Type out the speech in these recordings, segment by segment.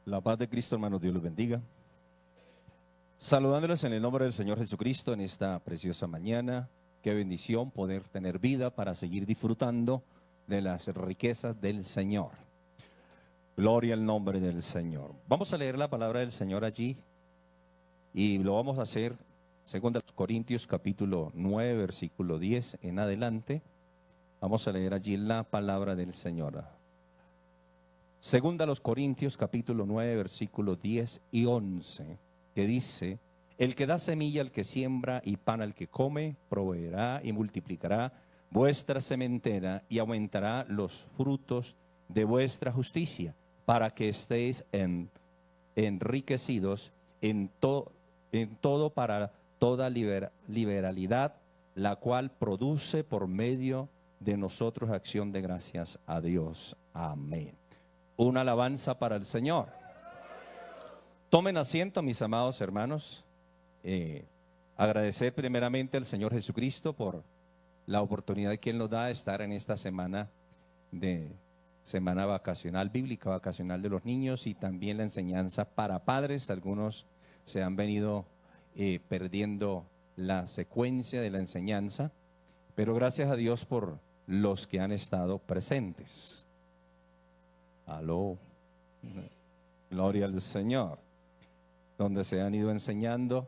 La paz de Cristo, hermanos, Dios los bendiga. Saludándolos en el nombre del Señor Jesucristo en esta preciosa mañana. Qué bendición poder tener vida para seguir disfrutando de las riquezas del Señor. Gloria al nombre del Señor. Vamos a leer la palabra del Señor allí y lo vamos a hacer según los Corintios capítulo 9, versículo 10 en adelante. Vamos a leer allí la palabra del Señor. Segunda a los Corintios capítulo 9 versículos 10 y 11, que dice: el que da semilla al que siembra y pan al que come, proveerá y multiplicará vuestra sementera y aumentará los frutos de vuestra justicia, para que estéis enriquecidos en todo para toda liberalidad, la cual produce por medio de nosotros acción de gracias a Dios. Amén. Una alabanza para el Señor. Tomen asiento, mis amados hermanos. Agradecer primeramente al Señor Jesucristo por la oportunidad que Él nos da de estar en esta semana vacacional, bíblica vacacional de los niños, y también la enseñanza para padres. Algunos se han venido perdiendo la secuencia de la enseñanza, pero gracias a Dios por los que han estado presentes. Aló, gloria al Señor, donde se han ido enseñando.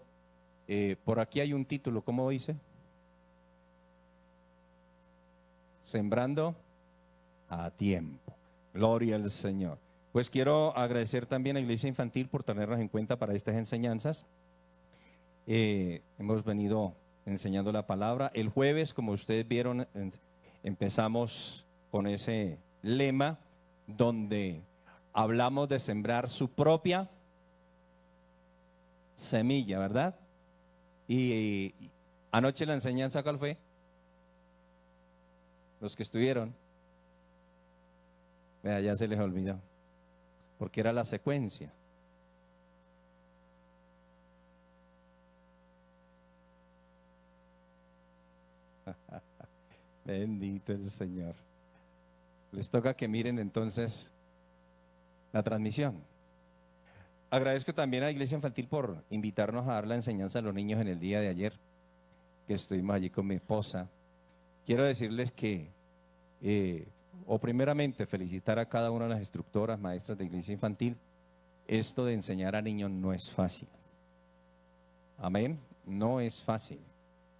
Por aquí hay un título, ¿cómo dice? Sembrando a tiempo. Gloria al Señor. Pues quiero agradecer también a Iglesia Infantil por tenernos en cuenta para estas enseñanzas. Hemos venido enseñando la palabra. El jueves, como ustedes vieron, empezamos con ese lema donde hablamos de sembrar su propia semilla, ¿verdad? Y anoche la enseñanza, ¿cuál fue? Los que estuvieron. Vea, ya se les olvidó, porque era la secuencia. Bendito es el Señor. Les toca que miren entonces la transmisión. Agradezco también a Iglesia Infantil por invitarnos a dar la enseñanza a los niños en el día de ayer, que estuvimos allí con mi esposa. Quiero decirles que, primeramente, felicitar a cada una de las instructoras, maestras de Iglesia Infantil. Esto de enseñar a niños no es fácil. Amén, no es fácil.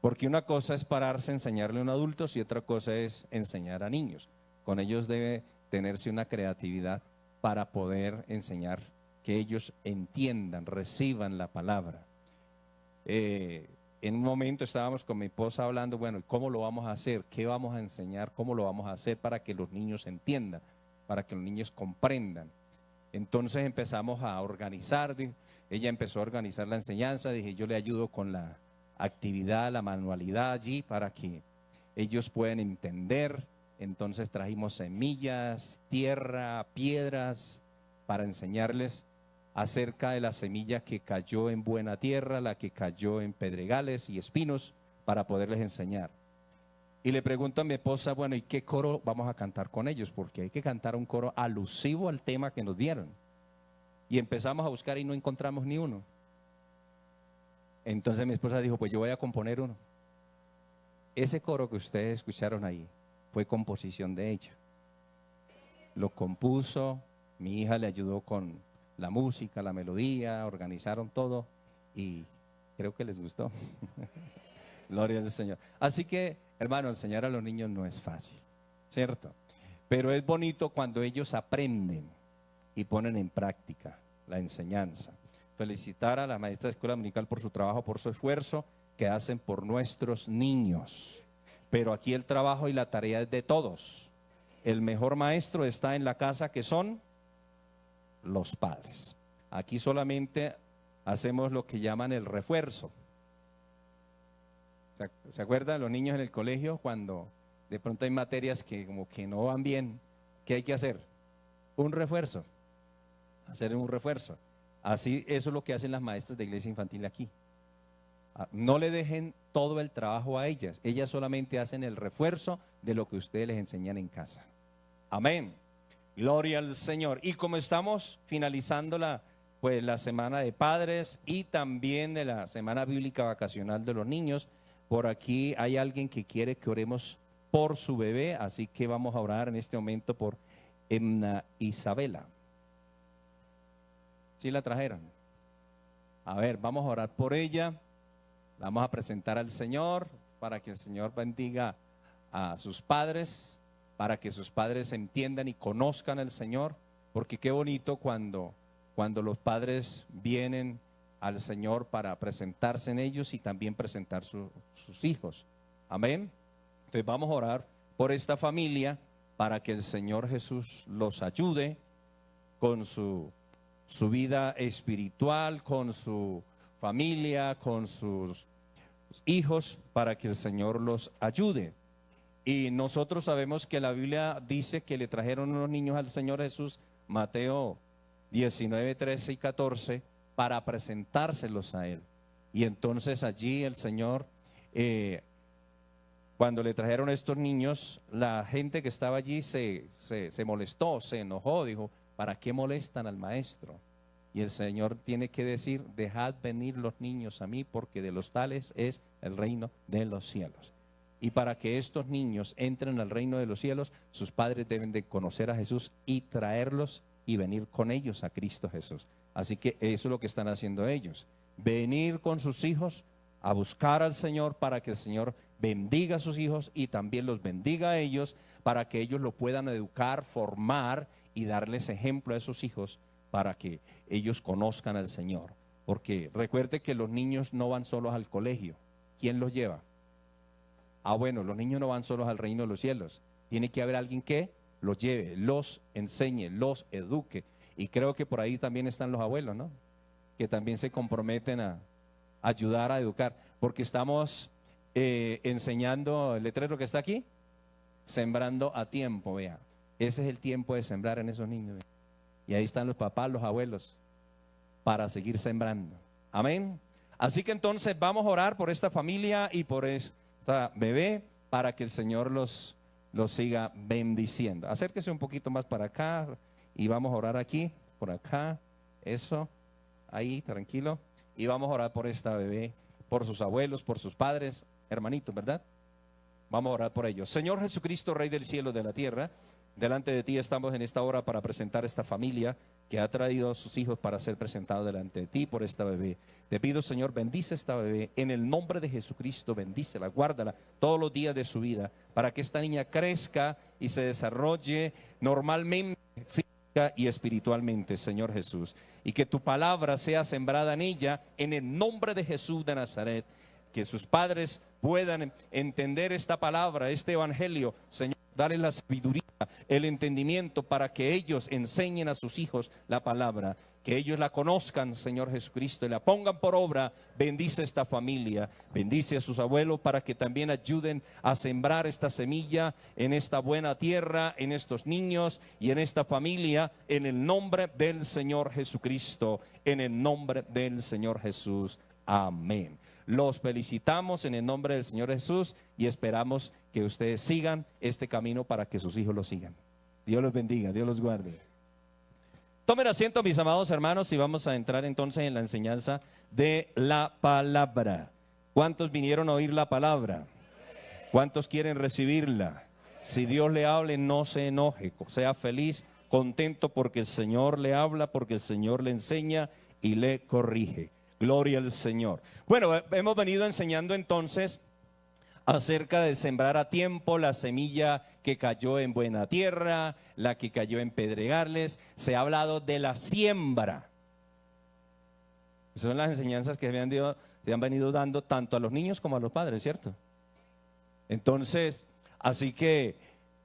Porque una cosa es pararse a enseñarle a un adulto y otra cosa es enseñar a niños. Con ellos debe tenerse una creatividad para poder enseñar, que ellos entiendan, reciban la palabra. En un momento estábamos con mi esposa hablando, bueno, ¿cómo lo vamos a hacer? ¿Qué vamos a enseñar? ¿Cómo lo vamos a hacer para que los niños entiendan? Para que los niños comprendan. Entonces empezamos a organizar, ella empezó a organizar la enseñanza, dije, yo le ayudo con la actividad, la manualidad allí para que ellos puedan entender. Entonces trajimos semillas, tierra, piedras para enseñarles acerca de la semilla que cayó en buena tierra, la que cayó en pedregales y espinos, para poderles enseñar. Y le pregunto a mi esposa, bueno, ¿y qué coro vamos a cantar con ellos? Porque hay que cantar un coro alusivo al tema que nos dieron. Y empezamos a buscar y no encontramos ni uno. Entonces mi esposa dijo, pues yo voy a componer uno. Ese coro que ustedes escucharon ahí fue composición de ella. Lo compuso, mi hija le ayudó con la música, la melodía, organizaron todo y creo que les gustó. Gloria al Señor. Así que, hermano, enseñar a los niños no es fácil, ¿cierto? Pero es bonito cuando ellos aprenden y ponen en práctica la enseñanza. Felicitar a la maestra de escuela dominical por su trabajo, por su esfuerzo que hacen por nuestros niños. Pero aquí el trabajo y la tarea es de todos. El mejor maestro está en la casa, que son los padres. Aquí solamente hacemos lo que llaman el refuerzo. ¿Se acuerdan los niños en el colegio cuando de pronto hay materias que como que no van bien? ¿Qué hay que hacer? Un refuerzo. Hacer un refuerzo. Así, eso es lo que hacen las maestras de Iglesia Infantil aquí. No le dejen todo el trabajo a ellas. Ellas solamente hacen el refuerzo de lo que ustedes les enseñan en casa. Amén. Gloria al Señor. Y como estamos finalizando pues, la semana de padres y también de la semana bíblica vacacional de los niños, por aquí hay alguien que quiere que oremos por su bebé, así que vamos a orar en este momento por Emna Isabela. ¿Sí la trajeron? A ver, vamos a orar por ella. La vamos a presentar al Señor para que el Señor bendiga a sus padres, para que sus padres entiendan y conozcan al Señor, porque qué bonito cuando los padres vienen al Señor para presentarse en ellos y también presentar sus hijos. Amén. Entonces vamos a orar por esta familia para que el Señor Jesús los ayude con su vida espiritual, con su familia, con sus hijos, para que el Señor los ayude. Y nosotros sabemos que la Biblia dice que le trajeron unos niños al Señor Jesús, Mateo 19, 13 y 14, para presentárselos a Él. Y entonces allí el Señor, cuando le trajeron a estos niños, la gente que estaba allí se molestó, se enojó, dijo, ¿para qué molestan al maestro? Y el Señor tiene que decir, dejad venir los niños a mí, porque de los tales es el reino de los cielos. Y para que estos niños entren al reino de los cielos, sus padres deben de conocer a Jesús y traerlos y venir con ellos a Cristo Jesús. Así que eso es lo que están haciendo ellos. Venir con sus hijos a buscar al Señor para que el Señor bendiga a sus hijos y también los bendiga a ellos, para que ellos lo puedan educar, formar y darles ejemplo a esos hijos para que ellos conozcan al Señor. Porque recuerde que los niños no van solos al colegio. ¿Quién los lleva? Bueno, los niños no van solos al reino de los cielos. Tiene que haber alguien que los lleve, los enseñe, los eduque. Y creo que por ahí también están los abuelos, ¿no? Que también se comprometen a ayudar a educar. Porque estamos enseñando, el letrero que está aquí, sembrando a tiempo, vea. Ese es el tiempo de sembrar en esos niños. Y ahí están los papás, los abuelos, para seguir sembrando. Amén. Así que entonces vamos a orar por esta familia y por esta bebé, para que el Señor los siga bendiciendo. Acérquese un poquito más para acá y vamos a orar aquí, por acá, eso, ahí, tranquilo. Y vamos a orar por esta bebé, por sus abuelos, por sus padres, hermanitos, ¿verdad? Vamos a orar por ellos. Señor Jesucristo, Rey del cielo y de la tierra, delante de ti estamos en esta hora para presentar esta familia que ha traído a sus hijos para ser presentados delante de ti por esta bebé. Te pido, Señor, bendice esta bebé en el nombre de Jesucristo, bendícela, guárdala todos los días de su vida, para que esta niña crezca y se desarrolle normalmente, física y espiritualmente, Señor Jesús. Y que tu palabra sea sembrada en ella en el nombre de Jesús de Nazaret. Que sus padres puedan entender esta palabra, este evangelio, Señor. Dale la sabiduría, el entendimiento, para que ellos enseñen a sus hijos la palabra, que ellos la conozcan, Señor Jesucristo, y la pongan por obra. Bendice esta familia, bendice a sus abuelos, para que también ayuden a sembrar esta semilla en esta buena tierra, en estos niños y en esta familia, en el nombre del Señor Jesucristo, en el nombre del Señor Jesús. Amén. Los felicitamos en el nombre del Señor Jesús y esperamos que ustedes sigan este camino para que sus hijos lo sigan. Dios los bendiga, Dios los guarde. Tomen asiento, mis amados hermanos, y vamos a entrar entonces en la enseñanza de la palabra. ¿Cuántos vinieron a oír la palabra? ¿Cuántos quieren recibirla? Si Dios le hable, no se enoje, sea feliz, contento, porque el Señor le habla, porque el Señor le enseña y le corrige. Gloria al Señor. Bueno, hemos venido enseñando entonces acerca de sembrar a tiempo, la semilla que cayó en buena tierra, la que cayó en pedregales. Se ha hablado de la siembra. Esas son las enseñanzas que se han venido dando tanto a los niños como a los padres, ¿cierto? Entonces, así que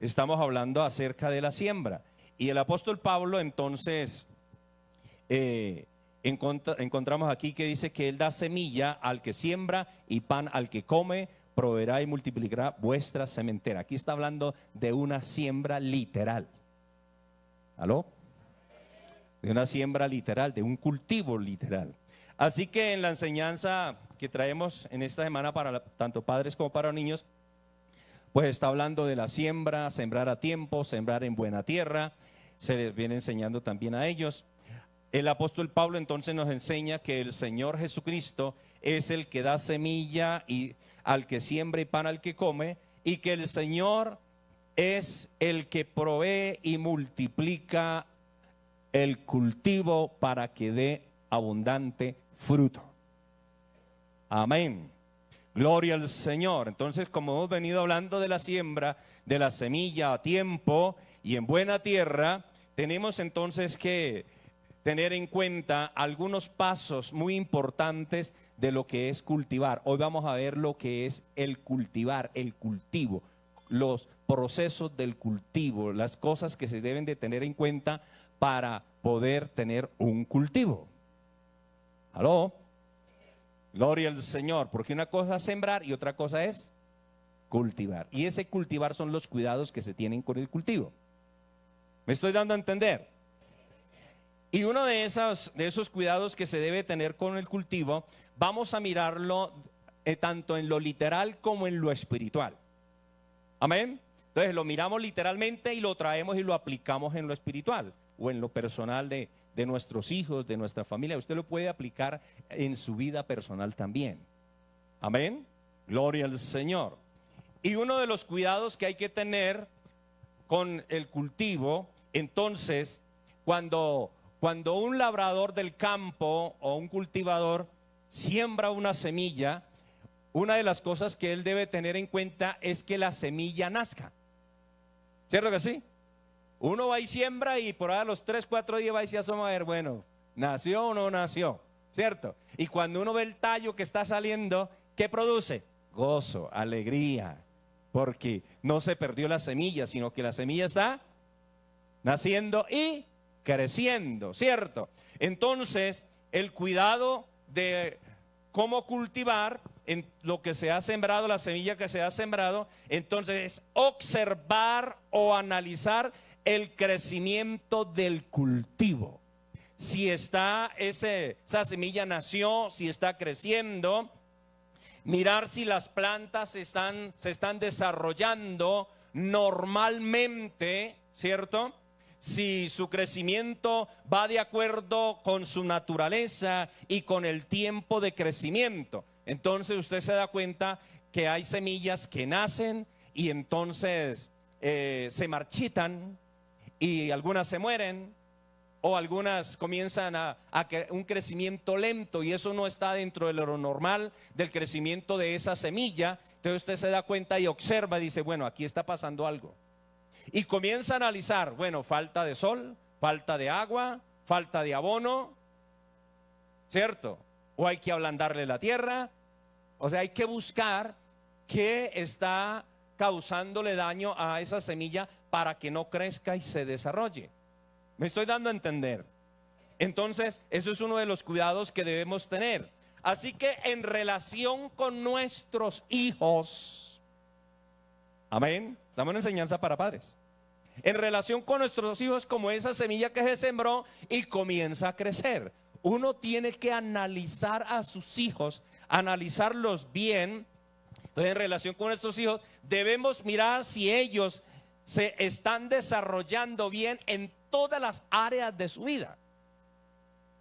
estamos hablando acerca de la siembra. Y el apóstol Pablo entonces encontramos aquí que dice que él da semilla al que siembra y pan al que come, proveerá y multiplicará vuestra sementera. Aquí está hablando de una siembra literal. ¿Aló? De una siembra literal, de un cultivo literal. Así que en la enseñanza que traemos en esta semana para tanto padres como para niños, pues está hablando de la siembra, sembrar a tiempo, sembrar en buena tierra, se les viene enseñando también a ellos. El apóstol Pablo entonces nos enseña que el Señor Jesucristo es el que da semilla y al que siembra y pan al que come, y que el Señor es el que provee y multiplica el cultivo para que dé abundante fruto. Amén. Gloria al Señor. Entonces, como hemos venido hablando de la siembra, de la semilla a tiempo y en buena tierra, tenemos entonces que tener en cuenta algunos pasos muy importantes de lo que es cultivar. Hoy vamos a ver lo que es el cultivar, el cultivo, los procesos del cultivo, las cosas que se deben de tener en cuenta para poder tener un cultivo. ¿Aló? Gloria al Señor, porque una cosa es sembrar y otra cosa es cultivar. Y ese cultivar son los cuidados que se tienen con el cultivo. ¿Me estoy dando a entender? Y uno de esos cuidados que se debe tener con el cultivo, vamos a mirarlo tanto en lo literal como en lo espiritual. Amén. Entonces lo miramos literalmente y lo traemos y lo aplicamos en lo espiritual o en lo personal de nuestros hijos, de nuestra familia. Usted lo puede aplicar en su vida personal también. Amén. Gloria al Señor. Y uno de los cuidados que hay que tener con el cultivo, entonces, cuando un labrador del campo o un cultivador siembra una semilla, una de las cosas que él debe tener en cuenta es que la semilla nazca. ¿Cierto que sí? Uno va y siembra y por ahí a los 3, 4 días va y se asoma a ver, bueno, ¿nació o no nació? ¿Cierto? Y cuando uno ve el tallo que está saliendo, ¿qué produce? Gozo, alegría, porque no se perdió la semilla, sino que la semilla está naciendo y creciendo, ¿cierto? Entonces, el cuidado de cómo cultivar en lo que se ha sembrado, la semilla que se ha sembrado, entonces es observar o analizar el crecimiento del cultivo. Si esa semilla nació, si está creciendo, mirar si las plantas se están desarrollando normalmente, ¿cierto? Si su crecimiento va de acuerdo con su naturaleza y con el tiempo de crecimiento. Entonces usted se da cuenta que hay semillas que nacen y entonces se marchitan y algunas se mueren o algunas comienzan a un crecimiento lento y eso no está dentro de lo normal del crecimiento de esa semilla. Entonces usted se da cuenta y observa y dice, bueno, aquí está pasando algo. Y comienza a analizar, bueno, falta de sol, falta de agua, falta de abono, ¿cierto? O hay que ablandarle la tierra, o sea, hay que buscar qué está causándole daño a esa semilla para que no crezca y se desarrolle. ¿Me estoy dando a entender? Entonces, eso es uno de los cuidados que debemos tener. Así que en relación con nuestros hijos, amén, estamos en enseñanza para padres. En relación con nuestros hijos, como esa semilla que se sembró y comienza a crecer, uno tiene que analizar a sus hijos, analizarlos bien. Entonces, en relación con nuestros hijos, debemos mirar si ellos se están desarrollando bien en todas las áreas de su vida,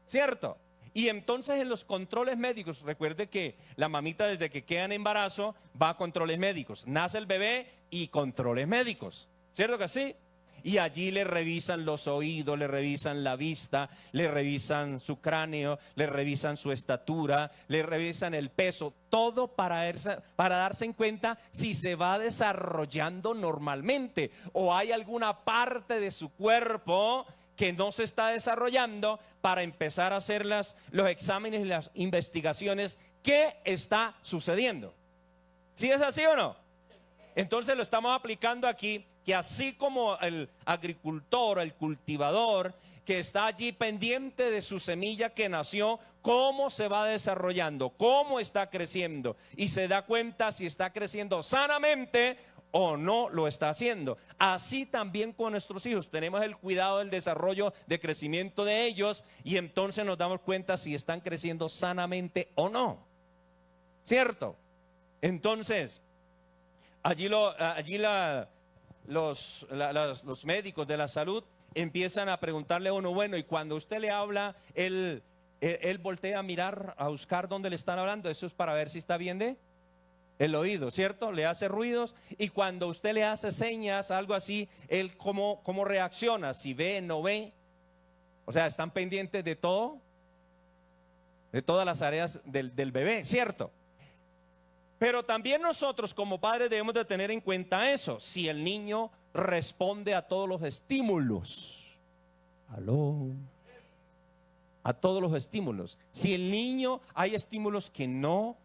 ¿cierto? Y entonces en los controles médicos, recuerde que la mamita desde que queda en embarazo va a controles médicos, nace el bebé y controles médicos, ¿cierto que sí? Y allí le revisan los oídos, le revisan la vista, le revisan su cráneo, le revisan su estatura, le revisan el peso, todo para darse en cuenta si se va desarrollando normalmente o hay alguna parte de su cuerpo que no se está desarrollando, para empezar a hacer los exámenes y las investigaciones. ¿Qué está sucediendo? ¿Sí es así o no? Entonces lo estamos aplicando aquí, que así como el agricultor, el cultivador, que está allí pendiente de su semilla que nació, cómo se va desarrollando, cómo está creciendo, y se da cuenta si está creciendo sanamente o no lo está haciendo. Así también con nuestros hijos, tenemos el cuidado del desarrollo, de crecimiento de ellos, y entonces nos damos cuenta si están creciendo sanamente o no, ¿cierto? Entonces, allí los médicos de la salud empiezan a preguntarle a uno, bueno, y cuando usted le habla, él voltea a mirar, a buscar dónde le están hablando. Eso es para ver si está bien de el oído, ¿cierto? Le hace ruidos, y cuando usted le hace señas, algo así, él cómo reacciona, si ve, no ve. O sea, están pendientes de todo, de todas las áreas del bebé, ¿cierto? Pero también nosotros como padres debemos de tener en cuenta eso. Si el niño responde a todos los estímulos, aló, a todos los estímulos. Si el niño hay estímulos que no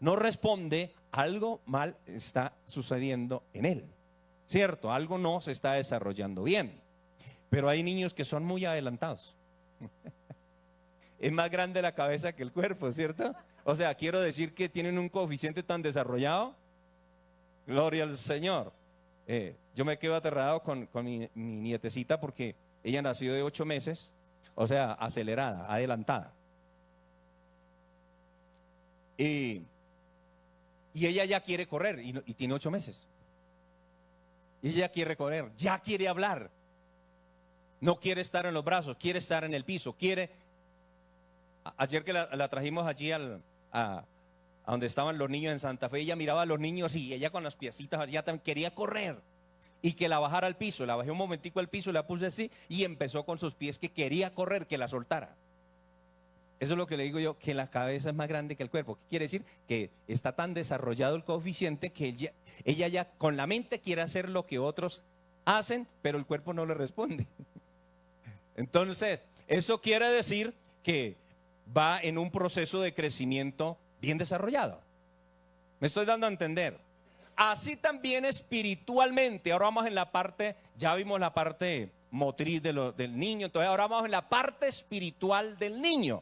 responde, algo mal está sucediendo en él, ¿cierto? Algo no se está desarrollando bien. Pero hay niños que son muy adelantados. Es más grande la cabeza que el cuerpo, ¿cierto? O sea, quiero decir que tienen un coeficiente tan desarrollado. Gloria al Señor. Yo me quedo aterrado con mi nietecita, porque ella nació de 8 meses, o sea, acelerada, adelantada. Y ella ya quiere correr y tiene 8 meses. Y ella quiere correr, ya quiere hablar. No quiere estar en los brazos, quiere estar en el piso, quiere. Ayer que la trajimos allí a donde estaban los niños en Santa Fe, ella miraba a los niños y ella con las piecitas allá también quería correr. Y que la bajara al piso, la bajé un momentico al piso, la puse así y empezó con sus pies, que quería correr, que la soltara. Eso es lo que le digo yo, que la cabeza es más grande que el cuerpo. ¿Qué quiere decir? Que está tan desarrollado el coeficiente que ella ya con la mente quiere hacer lo que otros hacen, pero el cuerpo no le responde. Entonces, eso quiere decir que va en un proceso de crecimiento bien desarrollado. ¿Me estoy dando a entender? Así también espiritualmente. Ahora vamos en la parte, ya vimos la parte motriz del niño, entonces ahora vamos en la parte espiritual del niño.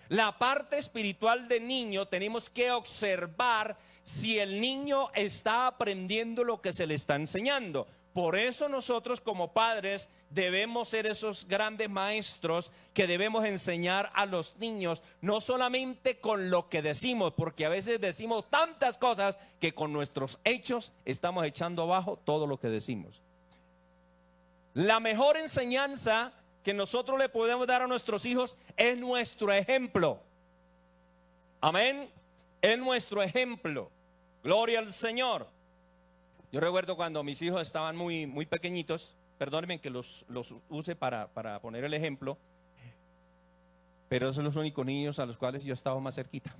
La parte espiritual del niño tenemos que observar si el niño está aprendiendo lo que se le está enseñando. Por eso nosotros como padres debemos ser esos grandes maestros que debemos enseñar a los niños, no solamente con lo que decimos, porque a veces decimos tantas cosas que con nuestros hechos estamos echando abajo todo lo que decimos. La mejor enseñanza que nosotros le podemos dar a nuestros hijos es nuestro ejemplo. Amén. Es nuestro ejemplo. Gloria al Señor. Yo recuerdo cuando mis hijos estaban muy pequeñitos, perdónenme que los use para poner el ejemplo, pero esos son los únicos niños a los cuales yo estaba más cerquita.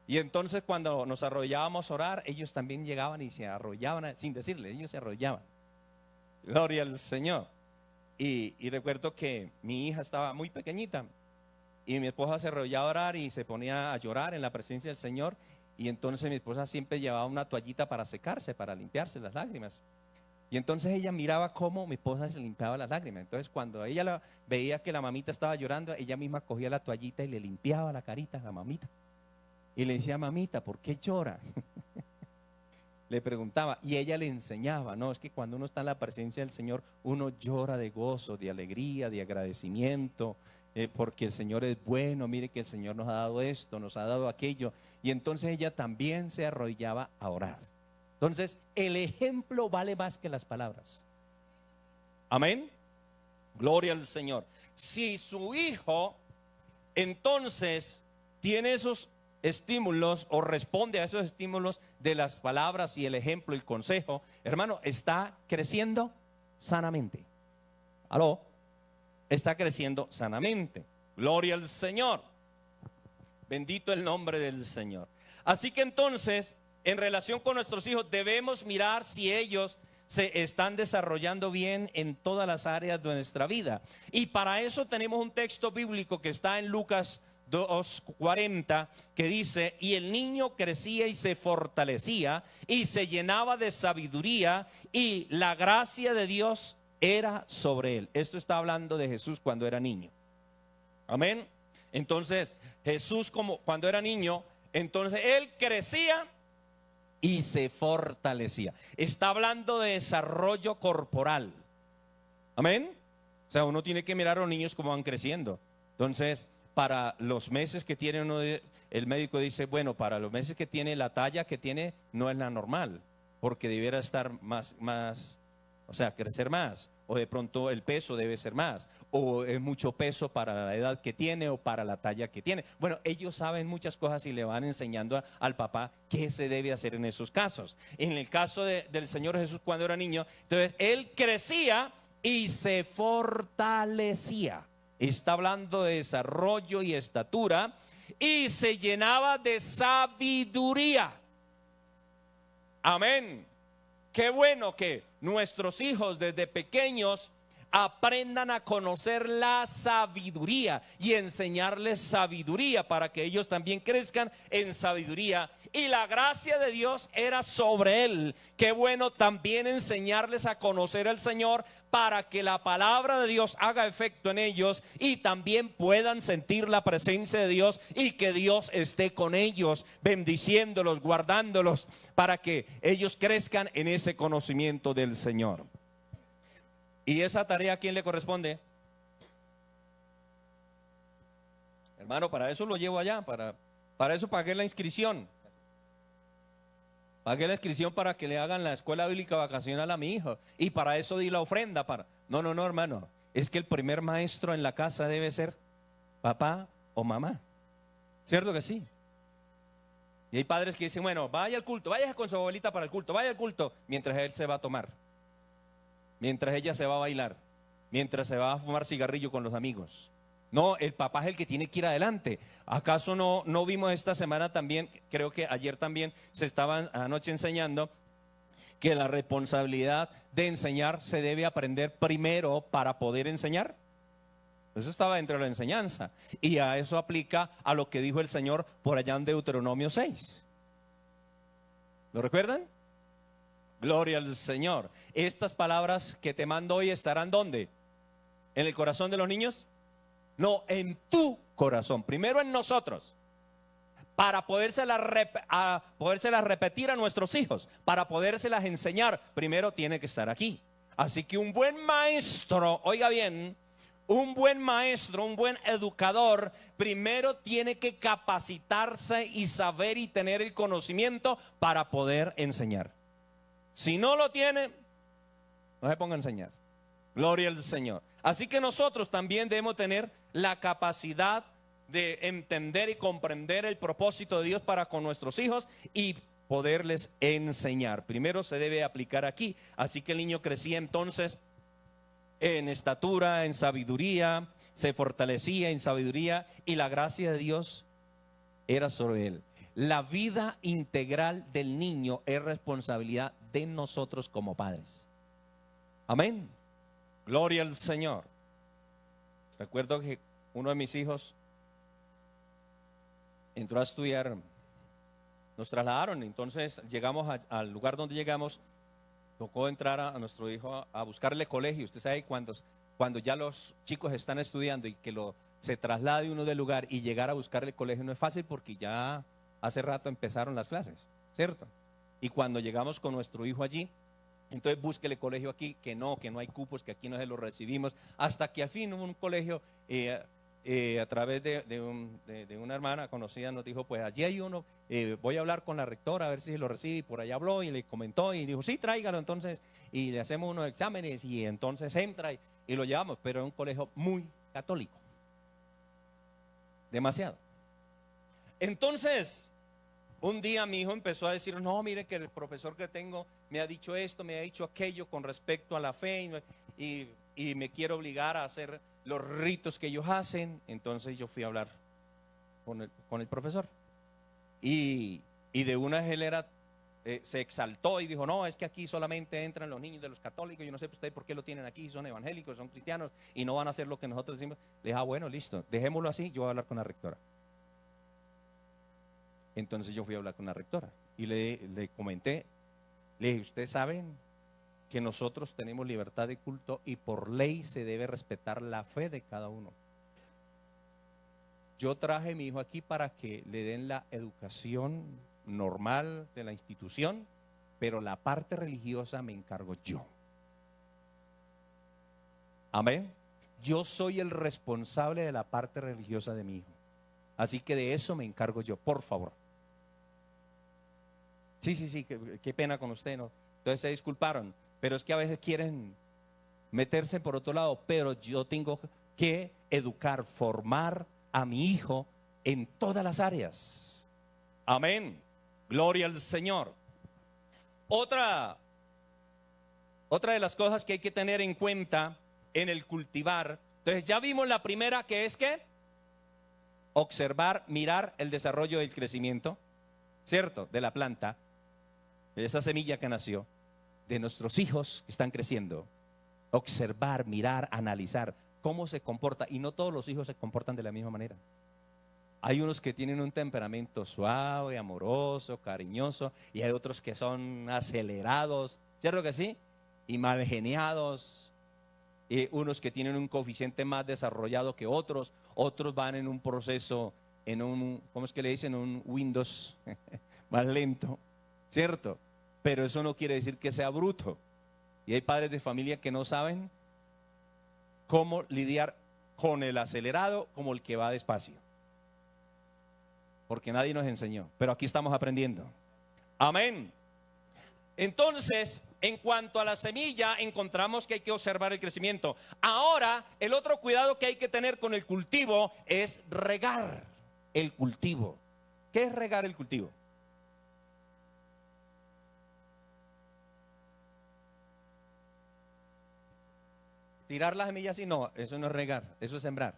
Y entonces cuando nos arrollábamos a orar, ellos también llegaban y se arrollaban, sin decirle, ellos se arrollaban. Gloria al Señor. Y recuerdo que mi hija estaba muy pequeñita y mi esposa se arrollaba a orar y se ponía a llorar en la presencia del Señor. Y entonces mi esposa siempre llevaba una toallita para secarse, para limpiarse las lágrimas. Y entonces ella miraba cómo mi esposa se limpiaba las lágrimas. Entonces cuando ella veía que la mamita estaba llorando, ella misma cogía la toallita y le limpiaba la carita a la mamita. Y le decía, mamita, ¿por qué llora? Le preguntaba y ella le enseñaba. No, es que cuando uno está en la presencia del Señor, uno llora de gozo, de alegría, de agradecimiento, porque el Señor es bueno. Mire que el Señor nos ha dado esto, nos ha dado aquello. Y entonces ella también se arrodillaba a orar. Entonces el ejemplo vale más que las palabras. Amén. Gloria al Señor. Si su hijo entonces tiene esos estímulos o responde a esos estímulos de las palabras y el ejemplo y el consejo, hermano, está creciendo sanamente. ¿Aló? Está creciendo sanamente. Gloria al Señor. Bendito el nombre del Señor. Así que entonces, en relación con nuestros hijos, debemos mirar si ellos se están desarrollando bien en todas las áreas de nuestra vida. Y para eso tenemos un texto bíblico que está en Lucas 2:40, que dice: y el niño crecía y se fortalecía y se llenaba de sabiduría, y la gracia de Dios era sobre él. Esto está hablando de Jesús cuando era niño. Amén. Entonces Jesús, como cuando era niño, entonces él crecía y se fortalecía. Está hablando de desarrollo corporal. Amén. O sea, uno tiene que mirar a los niños cómo van creciendo. Entonces, para los meses que tiene uno, el médico dice, bueno, para los meses que tiene, la talla que tiene no es la normal, porque debiera estar más, o sea, crecer más. o de pronto el peso debe ser más, o es mucho peso para la edad que tiene o para la talla que tiene. Bueno, ellos saben muchas cosas y le van enseñando al papá qué se debe hacer en esos casos. En el caso del Señor Jesús cuando era niño, entonces él crecía y se fortalecía. Está hablando de desarrollo y estatura, y se llenaba de sabiduría. Amén. Qué bueno que nuestros hijos desde pequeños aprendan a conocer la sabiduría y enseñarles sabiduría para que ellos también crezcan en sabiduría. Y la gracia de Dios era sobre él. Qué bueno también enseñarles a conocer al Señor para que la palabra de Dios haga efecto en ellos y también puedan sentir la presencia de Dios y que Dios esté con ellos, bendiciéndolos, guardándolos, para que ellos crezcan en ese conocimiento del Señor. ¿Y esa tarea a quién le corresponde? Hermano, para eso lo llevo allá, para eso pagué la inscripción. Pagué la inscripción para que le hagan la escuela bíblica vacacional a mi hijo. Y para eso di la ofrenda. No, hermano. Es que el primer maestro en la casa debe ser papá o mamá. ¿Cierto que sí? Y hay padres que dicen, bueno, vaya al culto, vaya con su abuelita para el culto, vaya al culto, mientras él se va a tomar, mientras ella se va a bailar, mientras se va a fumar cigarrillo con los amigos. No, el papá es el que tiene que ir adelante. ¿Acaso no vimos esta semana también, creo que ayer también se estaban anoche enseñando, que la responsabilidad de enseñar se debe aprender primero para poder enseñar? Eso estaba dentro de la enseñanza. Y a eso aplica a lo que dijo el Señor por allá en Deuteronomio 6. ¿Lo recuerdan? Gloria al Señor. Estas palabras que te mando hoy estarán ¿dónde? ¿En el corazón de los niños? No, en tu corazón. Primero en nosotros. Para podérselas repetir a nuestros hijos, para podérselas enseñar, primero tiene que estar aquí. Así que un buen maestro, oiga bien, un buen maestro, un buen educador, primero tiene que capacitarse y saber y tener el conocimiento para poder enseñar. Si no lo tiene, no se ponga a enseñar. Gloria al Señor. Así que nosotros también debemos tener la capacidad de entender y comprender el propósito de Dios para con nuestros hijos y poderles enseñar. Primero se debe aplicar aquí. Así que el niño crecía entonces en estatura, en sabiduría, se fortalecía en sabiduría y la gracia de Dios era sobre él. La vida integral del niño es responsabilidad de nosotros como padres. Amén. Gloria al Señor. Recuerdo que uno de mis hijos entró a estudiar, nos trasladaron, entonces llegamos al lugar donde llegamos, tocó entrar a nuestro hijo a buscarle colegio. Usted sabe cuando ya los chicos están estudiando y que se traslade uno del lugar y llegar a buscarle colegio no es fácil porque ya hace rato empezaron las clases, ¿cierto? Y cuando llegamos con nuestro hijo allí, entonces búsquele colegio aquí, que no hay cupos, que aquí no se lo recibimos, hasta que al fin un colegio a través de una hermana conocida nos dijo, pues allí hay uno, voy a hablar con la rectora a ver si se lo recibe, y por allá habló y le comentó y dijo, sí, tráigalo entonces, y le hacemos unos exámenes y entonces entra y lo llevamos, pero es un colegio muy católico, demasiado. Entonces, un día mi hijo empezó a decir, no, mire que el profesor que tengo me ha dicho esto, me ha dicho aquello con respecto a la fe y me quiere obligar a hacer los ritos que ellos hacen. Entonces yo fui a hablar con el profesor y de una gelera se exaltó y dijo, no, es que aquí solamente entran los niños de los católicos, yo no sé ustedes por qué lo tienen aquí, son evangélicos, son cristianos y no van a hacer lo que nosotros decimos. Le dije, bueno, listo, dejémoslo así, yo voy a hablar con la rectora. Entonces yo fui a hablar con la rectora y le comenté, le dije, ustedes saben que nosotros tenemos libertad de culto y por ley se debe respetar la fe de cada uno. Yo traje a mi hijo aquí para que le den la educación normal de la institución, pero la parte religiosa me encargo yo. Amén. Yo soy el responsable de la parte religiosa de mi hijo. Así que de eso me encargo yo, por favor. Sí, qué pena con usted, ¿no? Entonces se disculparon, pero es que a veces quieren meterse por otro lado, pero yo tengo que educar, formar a mi hijo en todas las áreas. Amén. Gloria al Señor. Otra de las cosas que hay que tener en cuenta en el cultivar. Entonces ya vimos la primera, que es que observar, mirar el desarrollo del crecimiento, ¿cierto? De la planta, de esa semilla que nació, de nuestros hijos que están creciendo. Observar, mirar, analizar cómo se comporta. Y no todos los hijos se comportan de la misma manera. Hay unos que tienen un temperamento suave, amoroso, cariñoso, y hay otros que son acelerados, ¿cierto que sí? Y mal geniados. Y unos que tienen un coeficiente más desarrollado que otros. Otros van en un proceso, en un, ¿cómo es que le dicen? Un Windows más lento, ¿cierto? Pero eso no quiere decir que sea bruto. Y hay padres de familia que no saben cómo lidiar con el acelerado como el que va despacio. Porque nadie nos enseñó, pero aquí estamos aprendiendo. Amén. Entonces, en cuanto a la semilla, encontramos que hay que observar el crecimiento. Ahora, el otro cuidado que hay que tener con el cultivo es regar el cultivo. ¿Qué es regar el cultivo? Tirar las semillas y no, eso no es regar, eso es sembrar.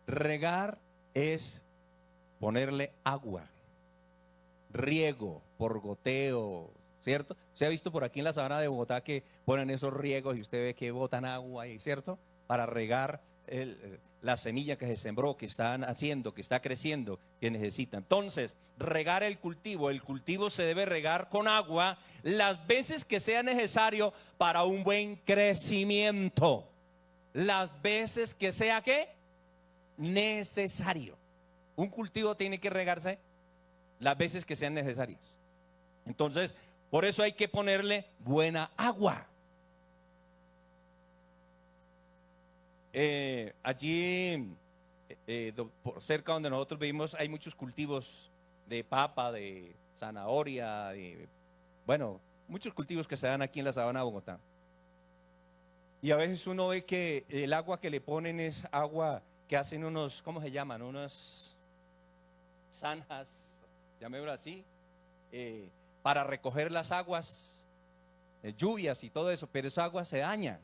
Regar es ponerle agua, riego por goteo, ¿cierto? Se ha visto por aquí en la sabana de Bogotá que ponen esos riegos y usted ve que botan agua ahí, ¿cierto? Para regar la semilla que se sembró, que están haciendo, que está creciendo, que necesita. Entonces, regar el cultivo se debe regar con agua las veces que sea necesario para un buen crecimiento. Las veces que sea, ¿qué? Necesario. Un cultivo tiene que regarse las veces que sean necesarias. Entonces, por eso hay que ponerle buena agua. Allí, por cerca donde nosotros vivimos, hay muchos cultivos de papa, de zanahoria, bueno, muchos cultivos que se dan aquí en la sabana de Bogotá. Y a veces uno ve que el agua que le ponen es agua que hacen unos, ¿cómo se llaman? Unas zanjas, llamémoslo así, para recoger las aguas, lluvias y todo eso, pero esa agua se daña.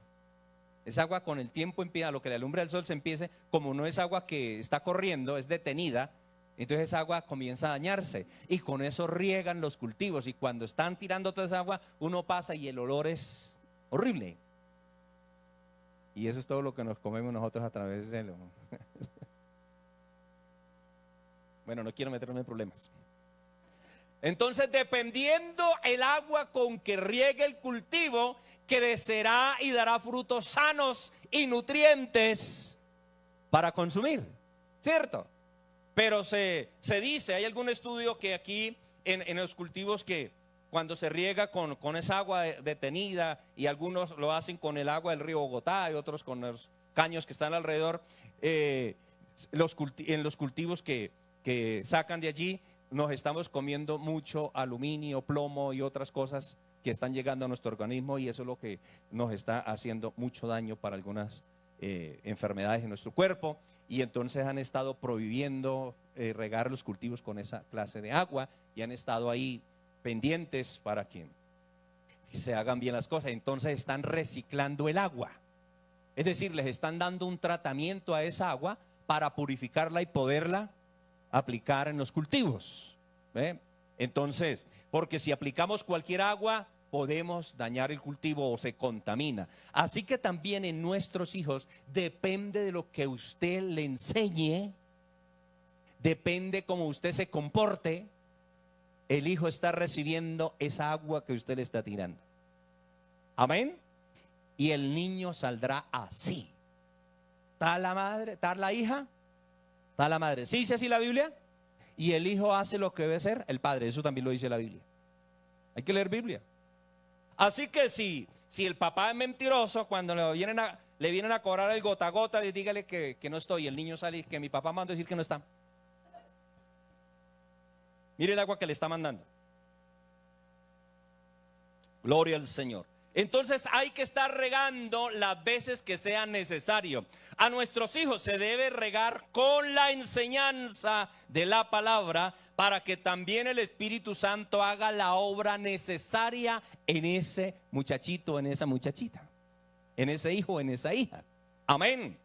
Esa agua con el tiempo empieza, lo que le alumbra el sol se empiece, como no es agua que está corriendo, es detenida, entonces esa agua comienza a dañarse y con eso riegan los cultivos y cuando están tirando toda esa agua, uno pasa y el olor es horrible. Y eso es todo lo que nos comemos nosotros a través de lo... Bueno, no quiero meterme en problemas. Entonces, dependiendo el agua con que riegue el cultivo, crecerá y dará frutos sanos y nutrientes para consumir, ¿cierto? Pero se dice, hay algún estudio que aquí en los cultivos que cuando se riega con esa agua detenida, y algunos lo hacen con el agua del río Bogotá y otros con los caños que están alrededor, en los cultivos que sacan de allí, nos estamos comiendo mucho aluminio, plomo y otras cosas que están llegando a nuestro organismo, y eso es lo que nos está haciendo mucho daño para algunas enfermedades en nuestro cuerpo. Y entonces han estado prohibiendo regar los cultivos con esa clase de agua y han estado ahí pendientes para que se hagan bien las cosas. Entonces están reciclando el agua, es decir, les están dando un tratamiento a esa agua para purificarla y poderla aplicar en los cultivos. ¿Ve? Entonces, porque si aplicamos cualquier agua, podemos dañar el cultivo o se contamina. Así que también en nuestros hijos depende de lo que usted le enseñe, depende cómo usted se comporte, el hijo está recibiendo esa agua que usted le está tirando. Amén. Y el niño saldrá así. ¿Está la madre? ¿Está la hija? Está la madre. ¿Sí dice así la Biblia? Y el hijo hace lo que debe ser el padre. Eso también lo dice la Biblia. Hay que leer Biblia. Así que si el papá es mentiroso, cuando le vienen a cobrar el gota a gota, dígale que no estoy. El niño sale y que mi papá manda a decir que no está. Mire el agua que le está mandando. Gloria al Señor. Entonces hay que estar regando las veces que sea necesario. A nuestros hijos se debe regar con la enseñanza de la palabra, para que también el Espíritu Santo haga la obra necesaria en ese muchachito, en esa muchachita, en ese hijo, en esa hija. Amén.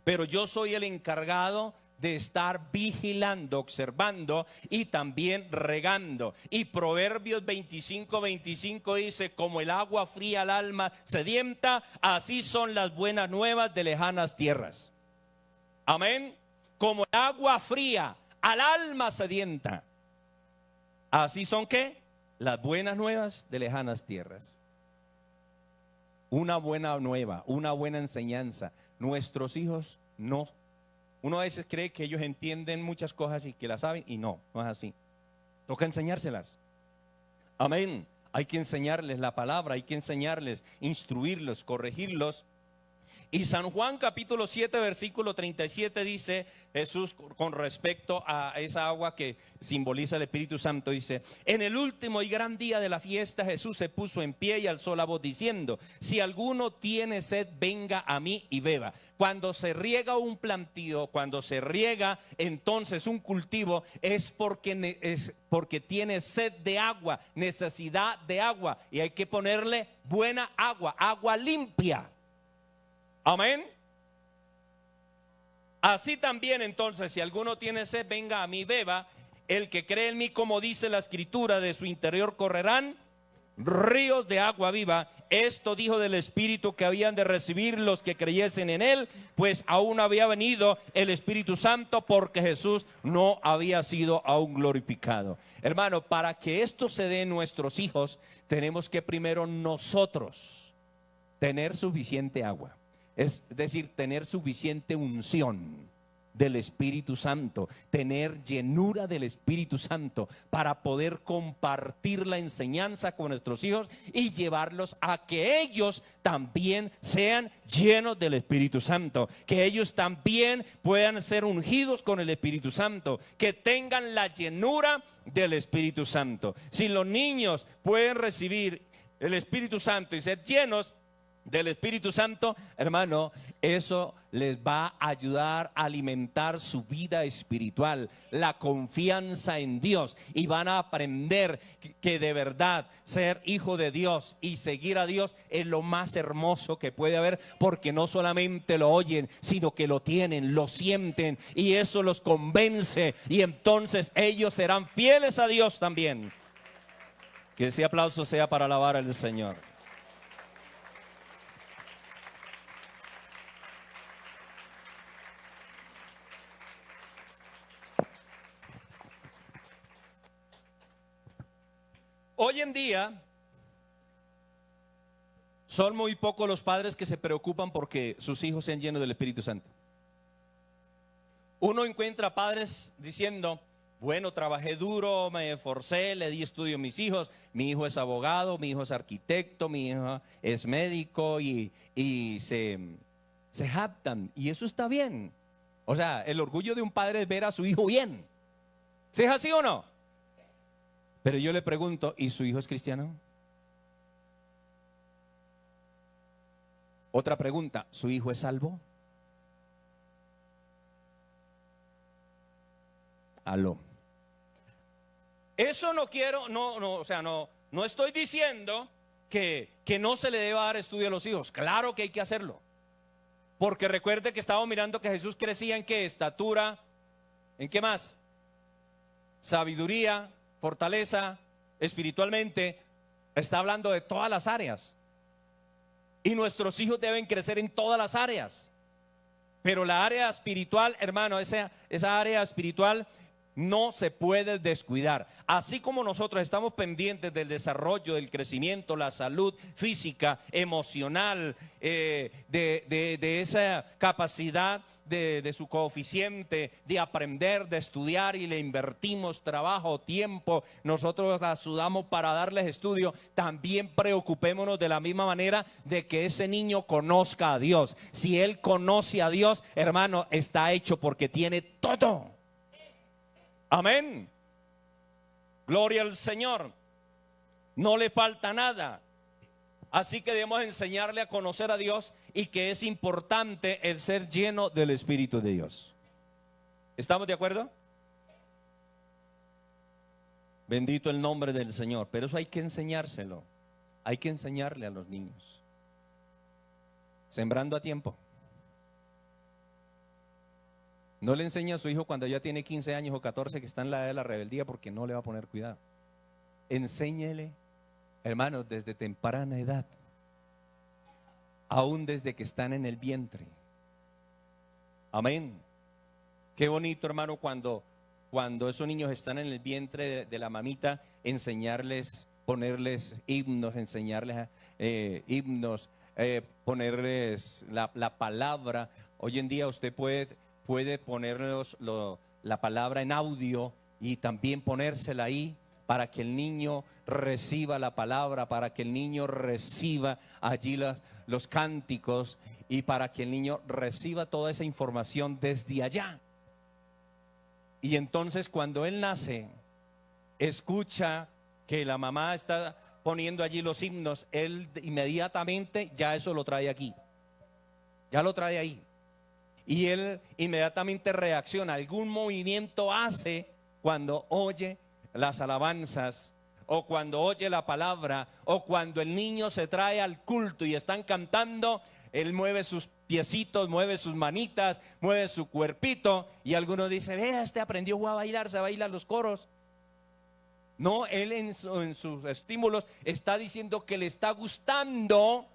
Pero yo soy el encargado de estar vigilando, observando y también regando. Y Proverbios 25:25 dice: como el agua fría al alma sedienta, así son las buenas nuevas de lejanas tierras. Amén. Como el agua fría al alma sedienta, así son ¿qué? Las buenas nuevas de lejanas tierras. Una buena nueva, una buena enseñanza. Nuestros hijos no. Uno a veces cree que ellos entienden muchas cosas y que las saben, y no, no es así. Toca enseñárselas. Amén. Hay que enseñarles la palabra, hay que enseñarles, instruirlos, corregirlos. Y San Juan capítulo 7 versículo 37 dice Jesús con respecto a esa agua que simboliza el Espíritu Santo, dice: en el último y gran día de la fiesta Jesús se puso en pie y alzó la voz diciendo: si alguno tiene sed, venga a mí y beba. Cuando se riega un plantío, cuando se riega entonces un cultivo, es porque tiene sed de agua, necesidad de agua, y hay que ponerle buena agua, agua limpia. Amén. Así también entonces, si alguno tiene sed, venga a mí, beba. El que cree en mí, como dice la escritura, de su interior correrán ríos de agua viva. Esto dijo del Espíritu que habían de recibir los que creyesen en él, pues aún había venido el Espíritu Santo, porque Jesús no había sido aún glorificado. Hermano, para que esto se dé en nuestros hijos, tenemos que primero nosotros tener suficiente agua. Es decir, tener suficiente unción del Espíritu Santo, tener llenura del Espíritu Santo para poder compartir la enseñanza con nuestros hijos y llevarlos a que ellos también sean llenos del Espíritu Santo, que ellos también puedan ser ungidos con el Espíritu Santo, que tengan la llenura del Espíritu Santo. Si los niños pueden recibir el Espíritu Santo y ser llenos del Espíritu Santo, hermano, eso les va a ayudar a alimentar su vida espiritual, la confianza en Dios, y van a aprender que de verdad ser hijo de Dios y seguir a Dios es lo más hermoso que puede haber, porque no solamente lo oyen, sino que lo tienen, lo sienten, y eso los convence, y entonces ellos serán fieles a Dios también. Que ese aplauso sea para alabar al Señor. Hoy en día son muy pocos los padres que se preocupan porque sus hijos sean llenos del Espíritu Santo. Uno encuentra padres diciendo: bueno, trabajé duro, me esforcé, le di estudio a mis hijos, mi hijo es abogado, mi hijo es arquitecto, mi hijo es médico, y se jactan, y eso está bien. O sea, el orgullo de un padre es ver a su hijo bien. ¿Sí es así o no? Pero yo le pregunto: ¿y su hijo es cristiano? Otra pregunta: ¿su hijo es salvo? Aló. Eso no quiero, o sea, no estoy diciendo que no se le deba dar estudio a los hijos. Claro que hay que hacerlo. Porque recuerde que estamos mirando que Jesús crecía en qué: estatura, ¿en qué más? Sabiduría, fortaleza, espiritualmente. Está hablando de todas las áreas, y nuestros hijos deben crecer en todas las áreas. Pero la área espiritual, hermano, esa área espiritual no se puede descuidar. Así como nosotros estamos pendientes del desarrollo, del crecimiento, la salud física, emocional, de esa capacidad de su coeficiente de aprender, de estudiar, y le invertimos trabajo, tiempo, nosotros la sudamos para darles estudio, también preocupémonos de la misma manera de que ese niño conozca a Dios. Si él conoce a Dios, hermano, está hecho, porque tiene todo. Amén. Gloria al Señor. No le falta nada. Así que debemos enseñarle a conocer a Dios y que es importante el ser lleno del Espíritu de Dios. ¿Estamos de acuerdo? Bendito el nombre del Señor. Pero eso hay que enseñárselo. Hay que enseñarle a los niños. Sembrando a tiempo. No le enseña a su hijo cuando ya tiene 15 años o 14 que está en la edad de la rebeldía, porque no le va a poner cuidado. Enséñele, hermanos, desde temprana edad, aún desde que están en el vientre. Amén. Qué bonito, hermano, cuando esos niños están en el vientre de la mamita, enseñarles, ponerles himnos, enseñarles himnos, ponerles la palabra. Hoy en día usted puede ponerlos la palabra en audio y también ponérsela ahí para que el niño reciba la palabra, para que el niño reciba allí los cánticos y para que el niño reciba toda esa información desde allá. Y entonces cuando él nace, escucha que la mamá está poniendo allí los himnos, él inmediatamente ya eso lo trae aquí, ya lo trae ahí. Y él inmediatamente reacciona, algún movimiento hace cuando oye las alabanzas, o cuando oye la palabra, o cuando el niño se trae al culto y están cantando, él mueve sus piecitos, mueve sus manitas, mueve su cuerpito, y algunos dicen, vea, este aprendió a bailar, se baila los coros. No, él en sus estímulos está diciendo que le está gustando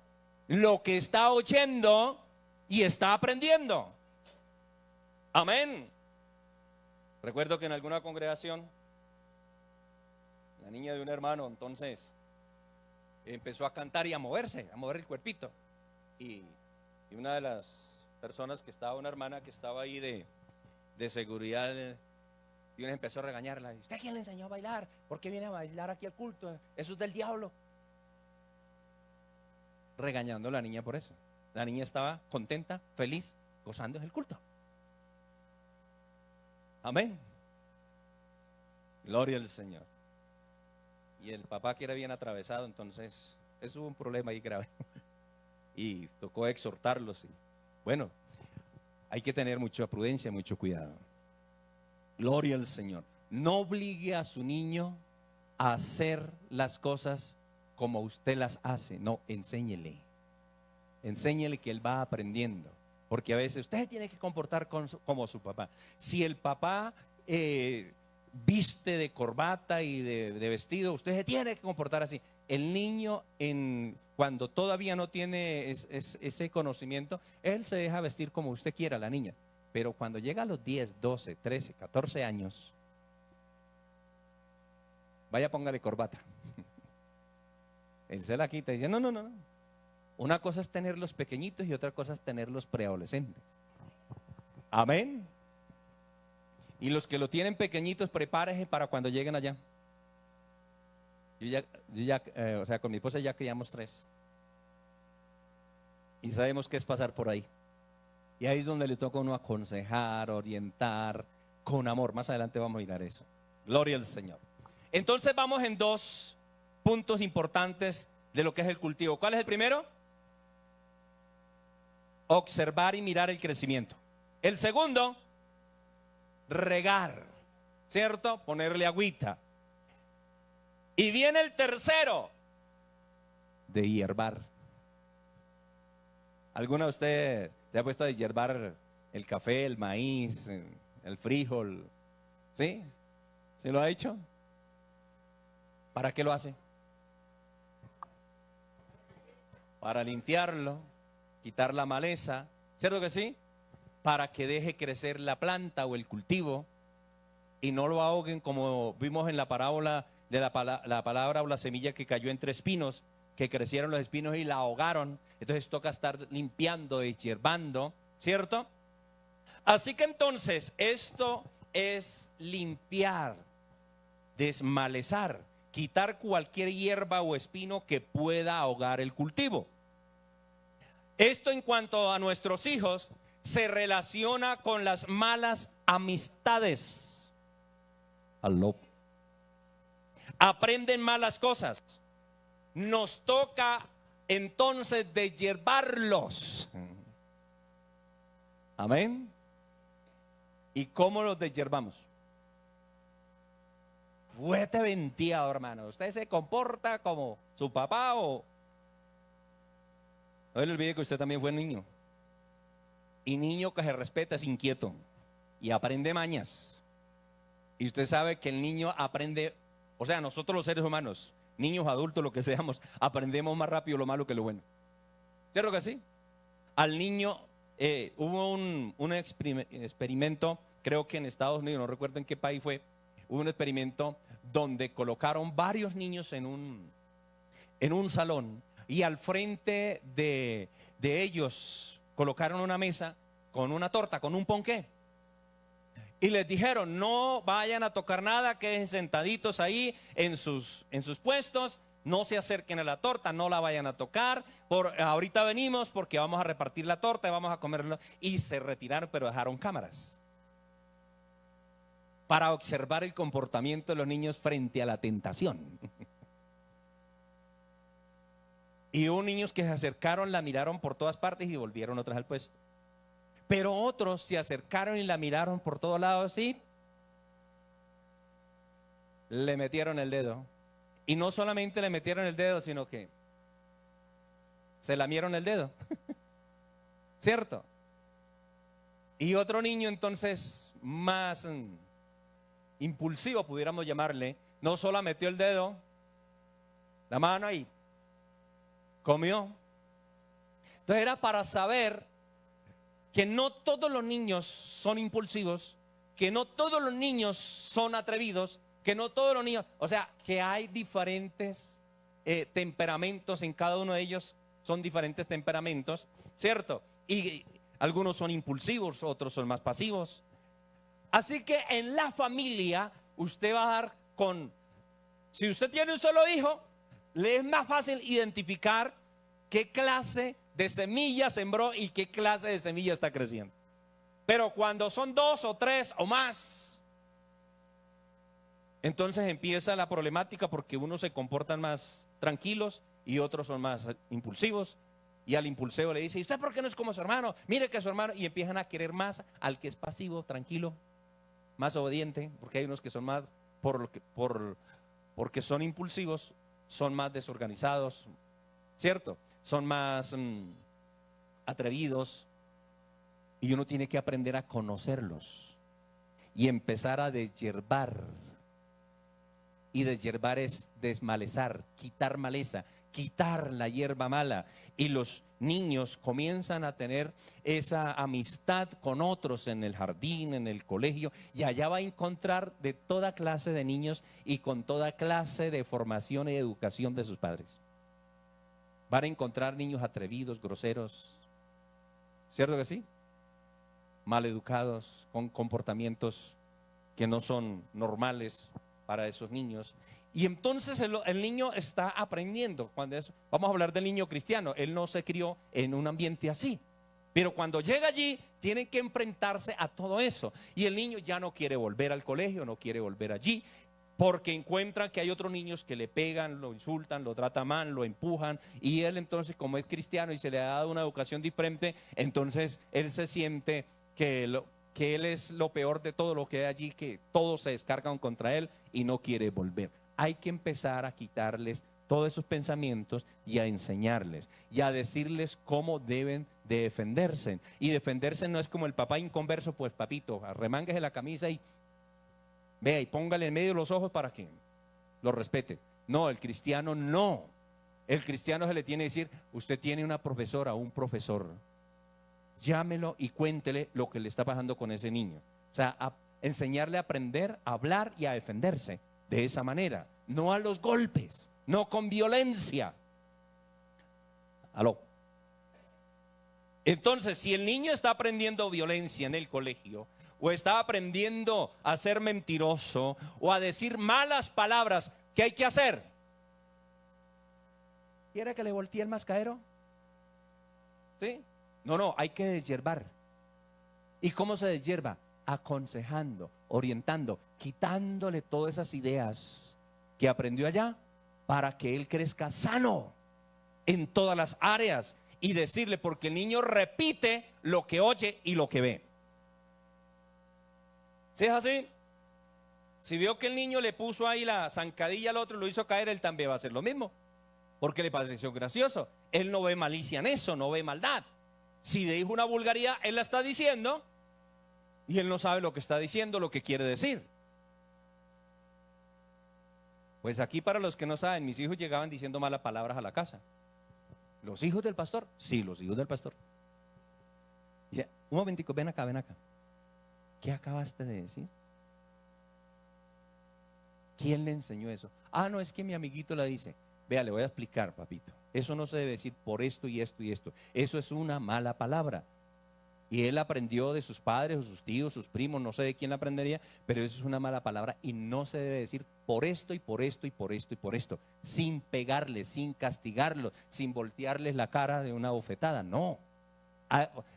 lo que está oyendo y está aprendiendo. Amén. Recuerdo que en alguna congregación, la niña de un hermano entonces empezó a cantar y a moverse, a mover el cuerpito. Y una de las personas que estaba, una hermana que estaba ahí de seguridad, y uno empezó a regañarla. ¿Usted quién le enseñó a bailar? ¿Por qué viene a bailar aquí al culto? Eso es del diablo. Regañando a la niña por eso. La niña estaba contenta, feliz, gozando el culto. Amén. Gloria al Señor. Y el papá, que era bien atravesado, entonces eso hubo un problema ahí grave. Y tocó exhortarlos. Y bueno, hay que tener mucha prudencia, mucho cuidado. Gloria al Señor. No obligue a su niño a hacer las cosas como usted las hace. No, enséñele. Enséñele que él va aprendiendo. Porque a veces usted tiene que comportar como su papá. Si el papá viste de corbata y de vestido, usted se tiene que comportar así. El niño, cuando todavía no tiene ese conocimiento, él se deja vestir como usted quiera, la niña. Pero cuando llega a los 10, 12, 13, 14 años, vaya, póngale corbata. Él se la quita y dice, no. Una cosa es tener los pequeñitos y otra cosa es tener los preadolescentes. Amén. Y los que lo tienen pequeñitos, prepárense para cuando lleguen allá. Yo ya, o sea, con mi esposa ya criamos 3. Y sabemos qué es pasar por ahí. Y ahí es donde le toca a uno aconsejar, orientar, con amor. Más adelante vamos a mirar eso. Gloria al Señor. Entonces vamos en 2 puntos importantes de lo que es el cultivo. ¿Cuál es el primero? Observar y mirar el crecimiento. El segundo, regar, ¿cierto? Ponerle agüita. Y viene el tercero, de hierbar. ¿Alguna de ustedes se ha puesto a hierbar el café, el maíz, el frijol? ¿Sí? ¿Sí lo ha hecho? ¿Para qué lo hace? Para limpiarlo, quitar la maleza, ¿cierto que sí? Para que deje crecer la planta o el cultivo y no lo ahoguen, como vimos en la parábola de la palabra o la semilla que cayó entre espinos, que crecieron los espinos y la ahogaron. Entonces toca estar limpiando y hierbando, ¿cierto? Así que entonces esto es limpiar, desmalezar, quitar cualquier hierba o espino que pueda ahogar el cultivo. Esto, en cuanto a nuestros hijos, se relaciona con las malas amistades. Aló. Aprenden malas cosas. Nos toca entonces deshiervarlos. Amén. ¿Y cómo los deshiervamos? Fuerte venteado, hermano. Usted se comporta como su papá o... No le olvide que usted también fue niño. Y niño que se respeta es inquieto y aprende mañas. Y usted sabe que el niño aprende, o sea, nosotros los seres humanos, niños, adultos, lo que seamos, aprendemos más rápido lo malo que lo bueno. ¿Cierto que sí? Al niño, hubo un experimento, creo que en Estados Unidos, no recuerdo en qué país fue, hubo un experimento donde colocaron varios niños en un salón y al frente de ellos colocaron una mesa con una torta, con un ponqué. Y les dijeron, no vayan a tocar nada, queden sentaditos ahí en sus puestos, no se acerquen a la torta, no la vayan a tocar, ahorita venimos porque vamos a repartir la torta y vamos a comerla. Y se retiraron, pero dejaron cámaras para observar el comportamiento de los niños frente a la tentación. Y hubo niños que se acercaron, la miraron por todas partes y volvieron otras al puesto. Pero otros se acercaron y la miraron por todos lados y le metieron el dedo. Y no solamente le metieron el dedo, sino que se lamieron el dedo. ¿Cierto? Y otro niño entonces más impulsivo, pudiéramos llamarle, no solo metió el dedo, la mano y comió. Entonces era para saber que no todos los niños son impulsivos, que no todos los niños son atrevidos, que no todos los niños, o sea, que hay diferentes temperamentos en cada uno de ellos, son diferentes temperamentos, ¿cierto? Y algunos son impulsivos, otros son más pasivos. Así que en la familia usted va a dar si usted tiene un solo hijo, le es más fácil identificar qué clase de semilla sembró y qué clase de semilla está creciendo. Pero cuando son 2 o 3 o más, entonces empieza la problemática porque unos se comportan más tranquilos y otros son más impulsivos. Y al impulsivo le dice, ¿y usted por qué no es como su hermano? Mire que su hermano, y empiezan a querer más al que es pasivo, tranquilo, más obediente, porque hay unos que son más, porque son impulsivos, son más desorganizados, ¿cierto? Son más atrevidos, y uno tiene que aprender a conocerlos y empezar a deshiervar. Y deshiervar es desmalezar, quitar maleza, quitar la hierba mala. Y los niños comienzan a tener esa amistad con otros en el jardín, en el colegio, y allá va a encontrar de toda clase de niños y con toda clase de formación y educación de sus padres. Van a encontrar niños atrevidos, groseros, ¿cierto que sí? Maleducados, con comportamientos que no son normales para esos niños. Y entonces el niño está aprendiendo. Vamos a hablar del niño cristiano. Él no se crió en un ambiente así, pero cuando llega allí tiene que enfrentarse a todo eso. Y el niño ya no quiere volver al colegio, no quiere volver allí, porque encuentran que hay otros niños que le pegan, lo insultan, lo tratan mal, lo empujan. Y él entonces, como es cristiano y se le ha dado una educación diferente, entonces él se siente que él es lo peor de todo lo que hay allí, que todos se descargan contra él y no quiere volver. Hay que empezar a quitarles todos esos pensamientos y a enseñarles y a decirles cómo deben de defenderse. Y defenderse no es como el papá inconverso, pues papito, arremánguese la camisa y vea y póngale en medio de los ojos para que lo respete. No, el cristiano no. El cristiano se le tiene que decir, usted tiene una profesora o un profesor, llámelo y cuéntele lo que le está pasando con ese niño. O sea, enseñarle a aprender, a hablar y a defenderse de esa manera, no a los golpes, no con violencia. ¿Aló? Entonces, si el niño está aprendiendo violencia en el colegio, o está aprendiendo a ser mentiroso, o a decir malas palabras, ¿qué hay que hacer? ¿Quiere que le voltee el mascadero? ¿Sí? No, hay que deshiervar. ¿Y cómo se deshierva? Aconsejando, orientando, quitándole todas esas ideas que aprendió allá para que él crezca sano. en todas las áreas y decirle, porque el niño repite lo que oye y lo que ve. ¿Sí es así? Si vio que el niño le puso ahí la zancadilla al otro y lo hizo caer, él también va a hacer lo mismo, porque le pareció gracioso. Él no ve malicia en eso, no ve maldad. Si dijo una vulgaridad, él la está diciendo y él no sabe lo que está diciendo, lo que quiere decir. Pues aquí, para los que no saben, mis hijos llegaban diciendo malas palabras a la casa. ¿Los hijos del pastor? Sí, los hijos del pastor. Y, un momentico, ven acá, ven acá. ¿Qué acabaste de decir? ¿Quién le enseñó eso? Ah, no, es que mi amiguito la dice. Vea, le voy a explicar, papito. Eso no se debe decir por esto y esto y esto. Eso es una mala palabra. Y él aprendió de sus padres o sus tíos, sus primos, no sé de quién la aprendería, pero eso es una mala palabra y no se debe decir por esto y por esto y por esto y por esto, sin pegarle, sin castigarlo, sin voltearles la cara de una bofetada, no.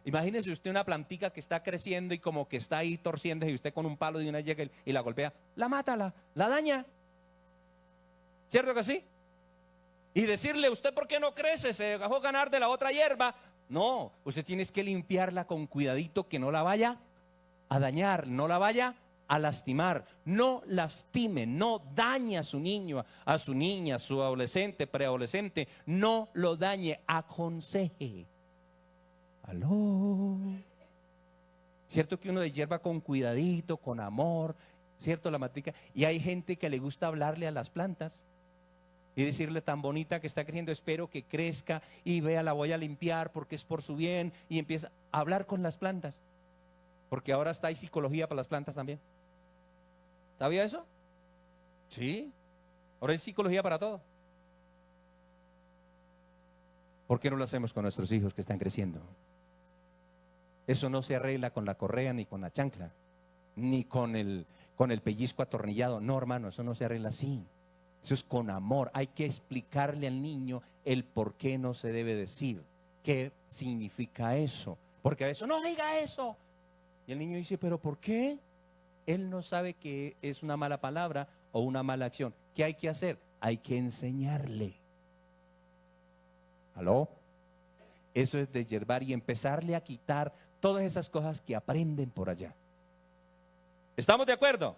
Imagínese usted una plantica que está creciendo y como que está ahí torciéndose y usted con un palo de una llega y la golpea, la mata, la daña. ¿Cierto que sí? Y decirle, ¿usted por qué no crece? Se dejó ganar de la otra hierba. No, usted tiene que limpiarla con cuidadito, que no la vaya a dañar, no la vaya a lastimar. No lastime, no dañe a su niño, a su niña, a su adolescente, preadolescente. No lo dañe, aconseje. ¿Aló? ¿Cierto que uno le hierba con cuidadito, con amor? ¿Cierto? La matica. Y hay gente que le gusta hablarle a las plantas y decirle, tan bonita que está creciendo, espero que crezca y vea, la voy a limpiar porque es por su bien, y empieza a hablar con las plantas, porque ahora hay psicología para las plantas también. ¿Sabía eso? Sí, ahora hay psicología para todo. ¿Por qué no lo hacemos con nuestros hijos que están creciendo? Eso no se arregla con la correa, ni con la chancla, ni con el pellizco atornillado. No, hermano, eso no se arregla así. Eso es con amor. Hay que explicarle al niño el por qué no se debe decir, qué significa eso. Porque a veces, no diga eso. Y el niño dice, ¿pero por qué? Él no sabe que es una mala palabra o una mala acción. ¿Qué hay que hacer? Hay que enseñarle. ¿Aló? Eso es deshiervar y empezarle a quitar todas esas cosas que aprenden por allá. ¿Estamos de acuerdo?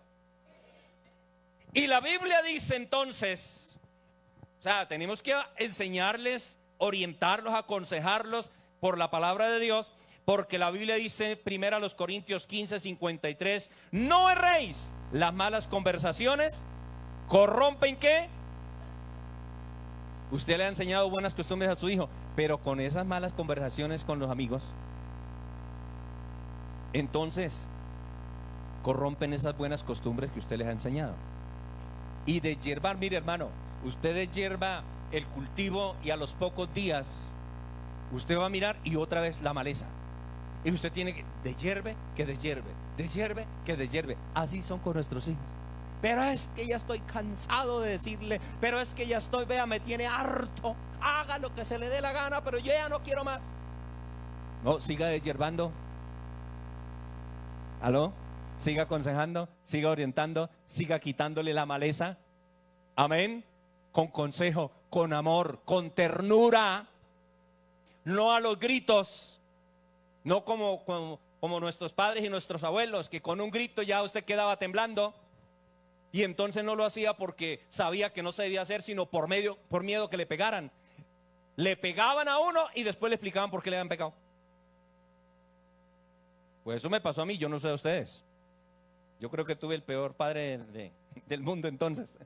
Y la Biblia dice entonces, o sea, tenemos que enseñarles, orientarlos, aconsejarlos por la palabra de Dios, porque la Biblia dice, primero a los Corintios 15:53, no erréis, las malas conversaciones corrompen ¿qué? Usted le ha enseñado buenas costumbres a su hijo, pero con esas malas conversaciones con los amigos, entonces corrompen esas buenas costumbres que usted les ha enseñado. Y deshiervar, mire hermano, usted deshierva el cultivo y a los pocos días usted va a mirar y otra vez la maleza. Y usted tiene que deshierve, que deshierve, deshierve, que deshierve. Así son con nuestros hijos. Pero es que ya estoy cansado de decirle, pero es que ya estoy, vea, me tiene harto. Haga lo que se le dé la gana, pero yo ya no quiero más. No, siga deshiervando. ¿Aló? Siga aconsejando, siga orientando, siga quitándole la maleza. Amén. Con consejo, con amor, con ternura. No a los gritos. No como nuestros padres y nuestros abuelos, que con un grito ya usted quedaba temblando. Y entonces no lo hacía porque sabía que no se debía hacer, sino por miedo que le pegaran. Le pegaban a uno y después le explicaban por qué le habían pegado. Pues eso me pasó a mí, yo no sé a ustedes. Yo creo que tuve el peor padre del mundo entonces.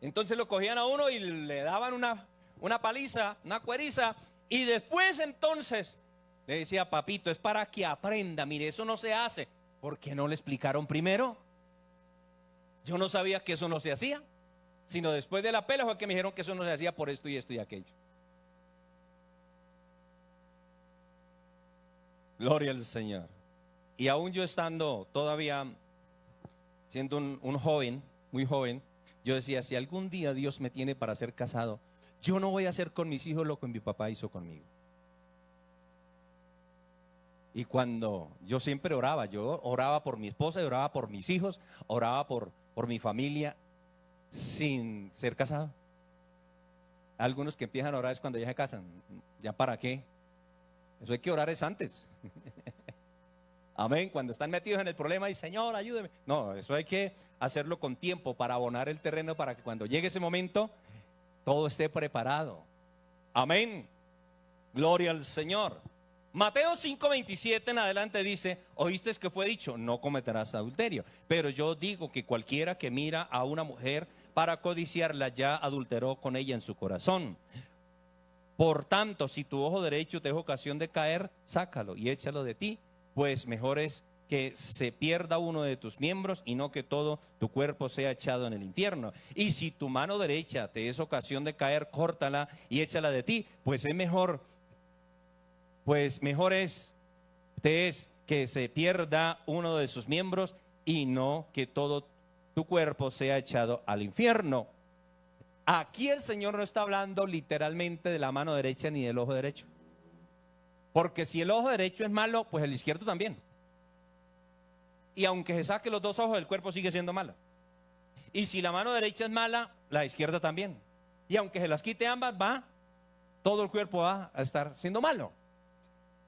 Entonces lo cogían a uno y le daban una paliza, una cueriza. Y después entonces le decía, papito, es para que aprenda, mire, eso no se hace. ¿Por qué no le explicaron primero? Yo no sabía que eso no se hacía, sino después de la pela fue que me dijeron que eso no se hacía por esto y esto y aquello. Gloria al Señor. Y aún yo estando todavía siendo un joven, muy joven, yo decía, si algún día Dios me tiene para ser casado, yo no voy a hacer con mis hijos lo que mi papá hizo conmigo. Y cuando yo siempre oraba, yo oraba por mi esposa, y oraba por mis hijos, oraba por mi familia, sin ser casado. Algunos que empiezan a orar es cuando ya se casan. ¿Ya para qué? Eso hay que orar es antes. Amén. Cuando están metidos en el problema y Señor, ayúdeme. No, eso hay que hacerlo con tiempo para abonar el terreno para que cuando llegue ese momento todo esté preparado. Amén. Gloria al Señor. Mateo 5:27 en adelante dice: oíste que fue dicho, no cometerás adulterio. Pero yo digo que cualquiera que mira a una mujer para codiciarla ya adulteró con ella en su corazón. Por tanto, si tu ojo derecho te es ocasión de caer, sácalo y échalo de ti, pues mejor es que se pierda uno de tus miembros y no que todo tu cuerpo sea echado en el infierno. Y si tu mano derecha te es ocasión de caer, córtala y échala de ti, pues mejor te es que se pierda uno de sus miembros y no que todo tu cuerpo sea echado al infierno. Aquí el Señor no está hablando literalmente de la mano derecha ni del ojo derecho. Porque si el ojo derecho es malo, pues el izquierdo también. Y aunque se saque los dos ojos, el cuerpo sigue siendo malo. Y si la mano derecha es mala, la izquierda también. Y aunque se las quite ambas, todo el cuerpo va a estar siendo malo.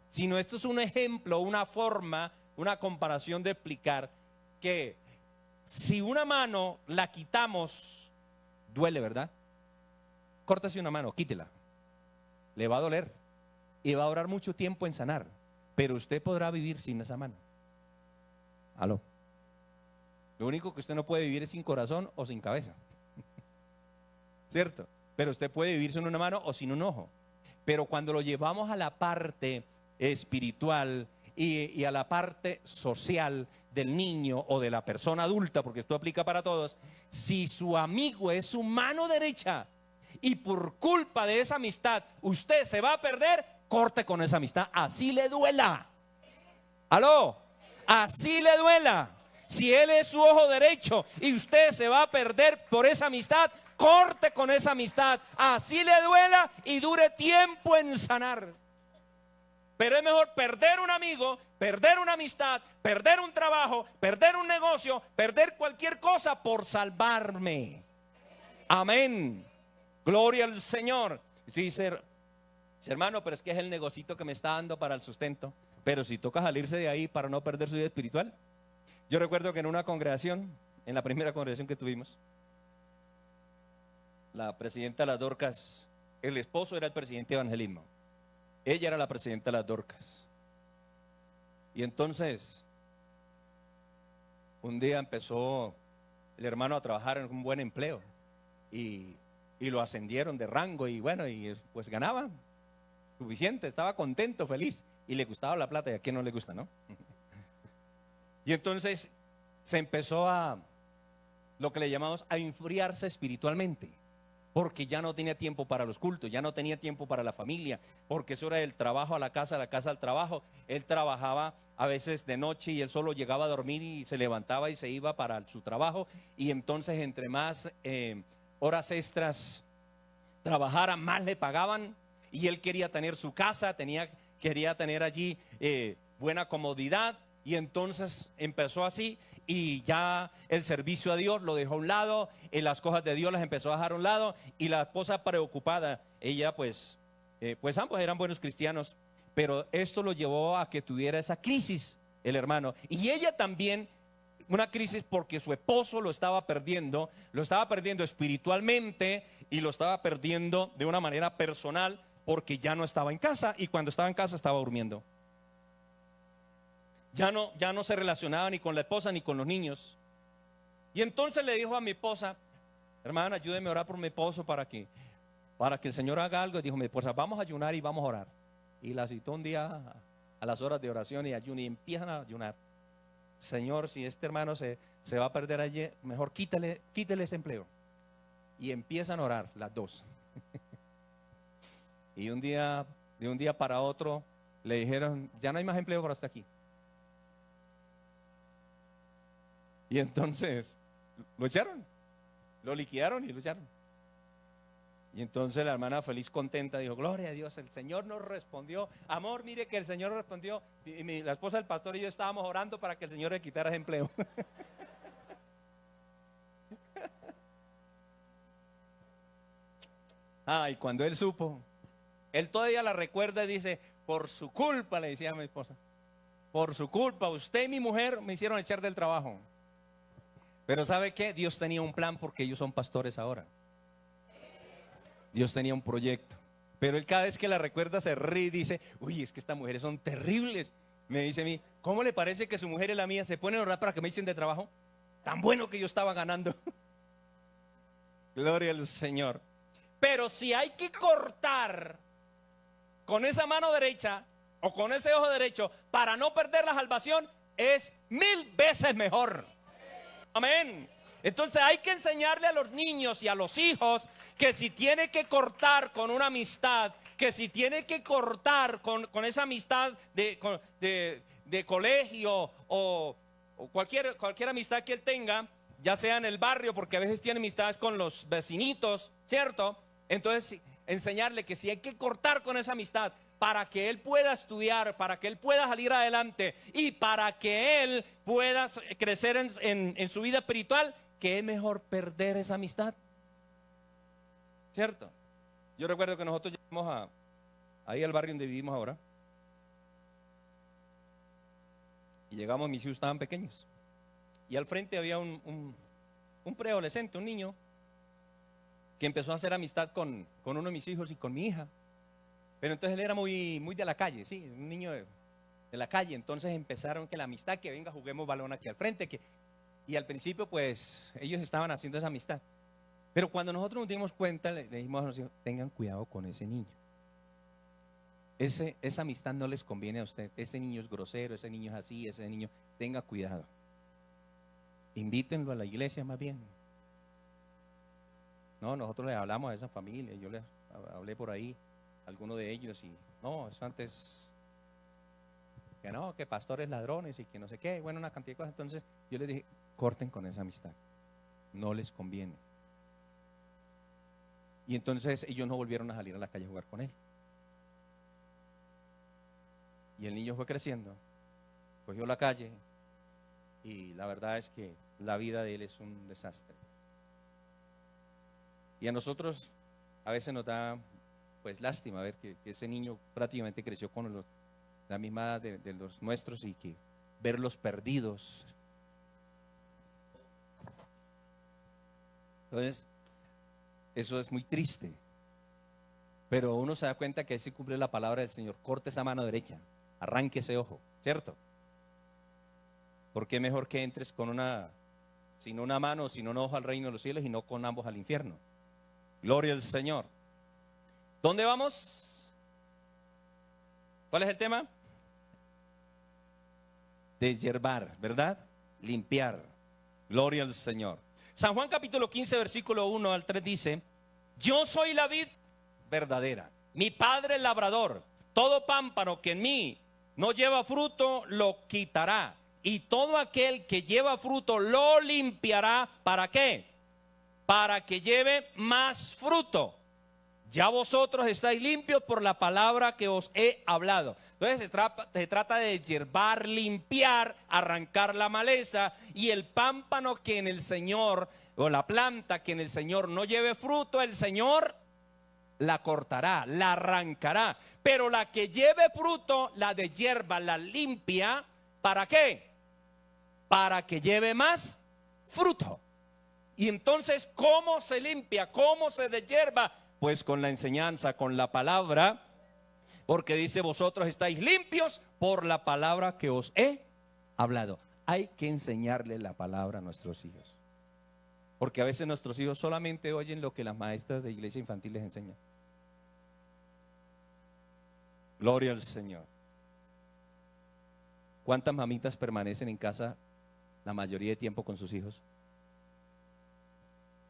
Sino esto es un ejemplo, una forma, una comparación de explicar que si una mano la quitamos, duele, ¿verdad? Córtese una mano, quítela. Le va a doler y va a durar mucho tiempo en sanar, pero usted podrá vivir sin esa mano. Aló. Lo único que usted no puede vivir es sin corazón o sin cabeza. ¿Cierto? Pero usted puede vivir sin una mano o sin un ojo. Pero cuando lo llevamos a la parte espiritual y a la parte social del niño o de la persona adulta, porque esto aplica para todos, si su amigo es su mano derecha y por culpa de esa amistad usted se va a perder, corte con esa amistad, así le duela. Aló, así le duela. Si él es su ojo derecho y usted se va a perder por esa amistad, corte con esa amistad, así le duela y dure tiempo en sanar. Pero es mejor perder un amigo, perder una amistad, perder un trabajo, perder un negocio, perder cualquier cosa por salvarme. Amén. Gloria al Señor. Usted dice, hermano, pero es que es el negocito que me está dando para el sustento. Pero si toca salirse de ahí para no perder su vida espiritual. Yo recuerdo que en una congregación, en la primera congregación que tuvimos, la presidenta de las Dorcas, el esposo era el presidente de evangelismo. Ella era la presidenta de las Dorcas. Y entonces, un día empezó el hermano a trabajar en un buen empleo y lo ascendieron de rango y bueno, y pues ganaba suficiente, estaba contento, feliz y le gustaba la plata. Y a quién no le gusta, ¿no? Y entonces se empezó a, lo que le llamamos, a enfriarse espiritualmente. Porque ya no tenía tiempo para los cultos, ya no tenía tiempo para la familia, porque eso era del trabajo a la casa al trabajo. Él trabajaba a veces de noche y él solo llegaba a dormir y se levantaba y se iba para su trabajo. Y entonces entre más horas extras trabajara, más le pagaban. Y él quería tener su casa, quería tener allí buena comodidad. Y entonces empezó así y ya el servicio a Dios lo dejó a un lado, las cosas de Dios las empezó a dejar a un lado y la esposa preocupada, ella pues ambos eran buenos cristianos, pero esto lo llevó a que tuviera esa crisis el hermano y ella también una crisis porque su esposo lo estaba perdiendo espiritualmente y lo estaba perdiendo de una manera personal porque ya no estaba en casa y cuando estaba en casa estaba durmiendo. Ya no se relacionaba ni con la esposa ni con los niños. Y entonces le dijo a mi esposa, hermana, ayúdeme a orar por mi esposo para que el Señor haga algo. Y dijo mi esposa, vamos a ayunar y vamos a orar. Y la citó un día a las horas de oración y ayuno y empiezan a ayunar. Señor, si este hermano se va a perder allí, mejor quítale ese empleo. Y empiezan a orar las dos. Y de un día para otro le dijeron, ya no hay más empleo para usted aquí. Y entonces lo echaron, lo liquidaron y lo echaron. Y entonces la hermana feliz, contenta, dijo, gloria a Dios, el Señor nos respondió. Amor, mire que el Señor respondió. Y la esposa del pastor y yo estábamos orando para que el Señor le quitara ese empleo. Ah, y cuando él supo, él todavía la recuerda y dice, por su culpa, le decía a mi esposa, por su culpa, usted y mi mujer me hicieron echar del trabajo. Pero ¿sabe qué? Dios tenía un plan porque ellos son pastores ahora. Dios tenía un proyecto. Pero él cada vez que la recuerda se ríe y dice, uy, es que estas mujeres son terribles. Me dice a mí, ¿cómo le parece que su mujer y la mía se ponen a orar para que me echen de trabajo? Tan bueno que yo estaba ganando. Gloria al Señor. Pero si hay que cortar con esa mano derecha o con ese ojo derecho para no perder la salvación, es 1000 veces mejor. Amén. Entonces hay que enseñarle a los niños y a los hijos que si tiene que cortar con una amistad, que si tiene que cortar con esa amistad de colegio o cualquier amistad que él tenga, ya sea en el barrio, porque a veces tiene amistades con los vecinitos, ¿cierto? Entonces enseñarle que si hay que cortar con esa amistad para que él pueda estudiar, para que él pueda salir adelante y para que él pueda crecer en su vida espiritual, que es mejor perder esa amistad, ¿cierto? Yo recuerdo que nosotros llegamos ahí al barrio donde vivimos ahora, y llegamos, mis hijos estaban pequeños, y al frente había un preadolescente, un niño, que empezó a hacer amistad con uno de mis hijos y con mi hija. Pero entonces él era muy de la calle, sí, un niño de la calle. Entonces empezaron que la amistad, que venga, juguemos balón aquí al frente, y al principio pues ellos estaban haciendo esa amistad. Pero cuando nosotros nos dimos cuenta, le dijimos a los hijos, tengan cuidado con ese niño. Esa amistad no les conviene a usted. Ese niño es grosero, ese niño es así, ese niño, tenga cuidado. Invítenlo a la iglesia más bien. No, nosotros le hablamos a esa familia, yo les hablé por ahí, alguno de ellos, y no, eso antes, que no, que pastores ladrones y que no sé qué, bueno, una cantidad de cosas. Entonces yo les dije, corten con esa amistad, no les conviene. Y entonces ellos no volvieron a salir a la calle a jugar con él. Y el niño fue creciendo, cogió la calle, y la verdad es que la vida de él es un desastre. Y a nosotros a veces nos da pues lástima ver que ese niño prácticamente creció con la misma edad de los nuestros, y que verlos perdidos. Entonces, eso es muy triste. Pero uno se da cuenta que así cumple la palabra del Señor. Corte esa mano derecha, arranque ese ojo, ¿cierto? Porque es mejor que entres sin una mano, sin un ojo al reino de los cielos, y no con ambos al infierno. Gloria al Señor. ¿Dónde vamos? ¿Cuál es el tema? Deshiervar, ¿verdad? Limpiar. Gloria al Señor. San Juan capítulo 15, versículo 1 al 3 dice: yo soy la vid verdadera, mi padre el labrador. Todo pámpano que en mí no lleva fruto lo quitará, y todo aquel que lleva fruto lo limpiará. ¿Para qué? Para que lleve más fruto. Ya vosotros estáis limpios por la palabra que os he hablado. Entonces se trata de hierbar, limpiar, arrancar la maleza, y el pámpano que en el Señor, o la planta que en el Señor no lleve fruto, el Señor la cortará, la arrancará. Pero la que lleve fruto, la deshierva, la limpia. ¿Para qué? Para que lleve más fruto. Y entonces, ¿cómo se limpia? ¿Cómo se deshierva? Pues con la enseñanza, con la palabra, porque dice: vosotros estáis limpios por la palabra que os he hablado. Hay que enseñarle la palabra a nuestros hijos, porque a veces nuestros hijos solamente oyen lo que las maestras de iglesia infantil les enseñan. Gloria al Señor. ¿Cuántas mamitas permanecen en casa la mayoría de tiempo con sus hijos?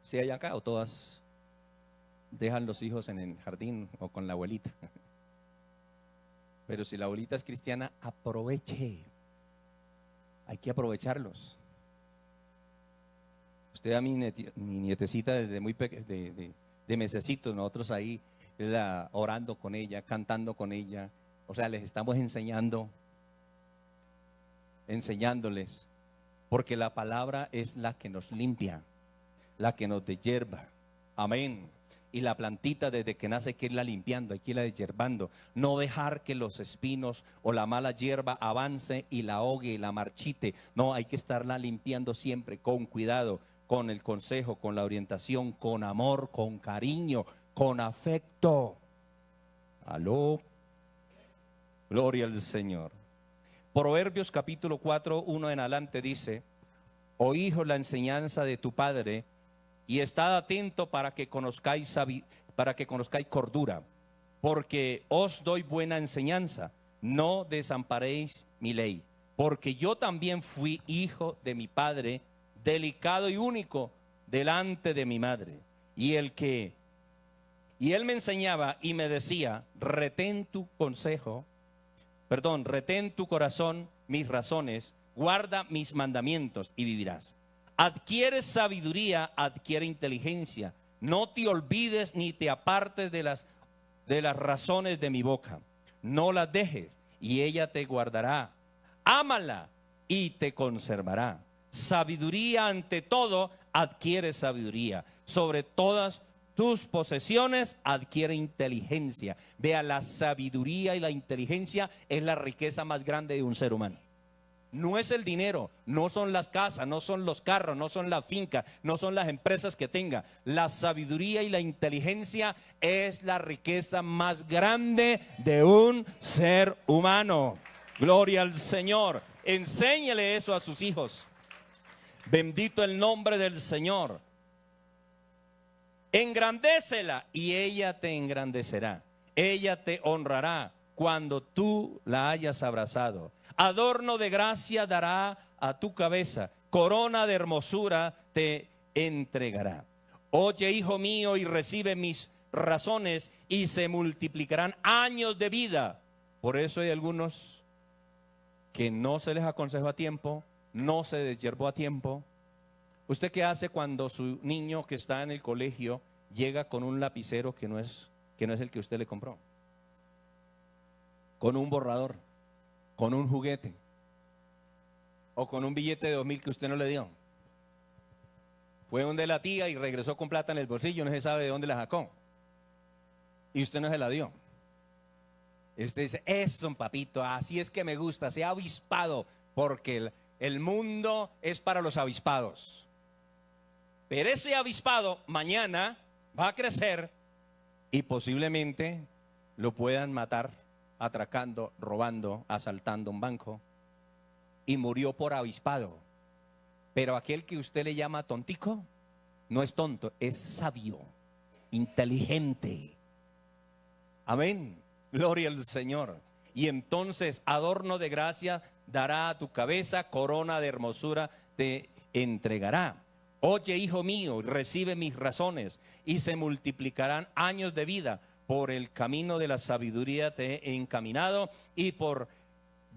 ¿Sí hay acá, o todas dejan los hijos en el jardín o con la abuelita? Pero si la abuelita es cristiana, aproveche. Hay que aprovecharlos. Usted a mi nietecita desde muy de mesecitos, nosotros ahí orando con ella, cantando con ella. O sea, les estamos enseñándoles, porque la palabra es la que nos limpia, la que nos deshierva. Amén. y la plantita desde que nace hay que irla limpiando, hay que irla deshierbando. No dejar que los espinos o la mala hierba avance y la ahogue y la marchite. No, hay que estarla limpiando siempre con cuidado, con el consejo, con la orientación, con amor, con cariño, con afecto. Aló. Gloria al Señor. Proverbios capítulo 4, 1 en adelante dice: oh hijo, la enseñanza de tu padre, y estad atento para que conozcáis cordura, porque os doy buena enseñanza. No desamparéis mi ley, porque yo también fui hijo de mi padre, delicado y único delante de mi madre. Y él me enseñaba y me decía: retén tu corazón mis razones, guarda mis mandamientos y vivirás. Adquiere sabiduría, adquiere inteligencia. No te olvides ni te apartes de las razones de mi boca. No las dejes y ella te guardará. Ámala y te conservará. Sabiduría ante todo, adquiere sabiduría. Sobre todas tus posesiones adquiere inteligencia. Vea, la sabiduría y la inteligencia es la riqueza más grande de un ser humano. No es el dinero, no son las casas, no son los carros, no son las fincas, no son las empresas que tenga. La sabiduría y la inteligencia es la riqueza más grande de un ser humano. Gloria al Señor. Enséñele eso a sus hijos. Bendito el nombre del Señor. Engrandécela y ella te engrandecerá. Ella te honrará cuando tú la hayas abrazado. Adorno de gracia dará a tu cabeza, corona de hermosura te entregará. Oye, hijo mío, y recibe mis razones, y se multiplicarán años de vida. Por eso hay algunos que no se les aconsejó a tiempo, no se deshiervó a tiempo. ¿Usted qué hace cuando su niño que está en el colegio llega con un lapicero que no es el que usted le compró? Con un borrador, con un juguete, o con un billete de 2.000 que usted no le dio. Fue donde la tía y regresó con plata en el bolsillo, no se sabe de dónde la sacó. Y usted no se la dio. Y usted dice: eso, papito, así es que me gusta, sea avispado, porque el mundo es para los avispados. Pero ese avispado mañana va a crecer y posiblemente lo puedan matar atracando, robando, asaltando un banco, y murió por avispado. Pero aquel que usted le llama tontico no es tonto, es sabio, inteligente. Amén. Gloria al Señor. Y entonces adorno de gracia dará a tu cabeza, corona de hermosura te entregará. Oye, hijo mío, recibe mis razones, y se multiplicarán años de vida. Por el camino de la sabiduría te he encaminado, y por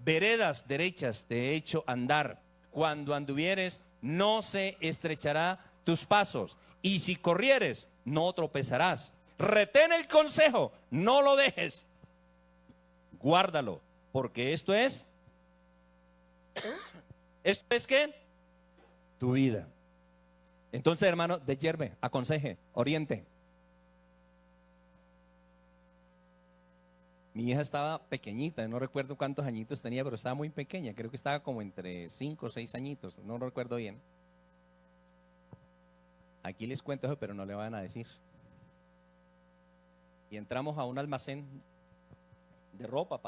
veredas derechas te he hecho andar. Cuando anduvieres, no se estrechará tus pasos, y si corrieres, no tropezarás. Retén el consejo, no lo dejes, guárdalo, porque esto es ¿qué? Tu vida. Entonces, hermano, deshierve, aconseje, oriente. Mi hija estaba pequeñita, no recuerdo cuántos añitos tenía, pero estaba muy pequeña, creo que estaba como entre 5 o 6 añitos, no recuerdo bien. Aquí les cuento eso, pero no le van a decir. Y entramos a un almacén de ropa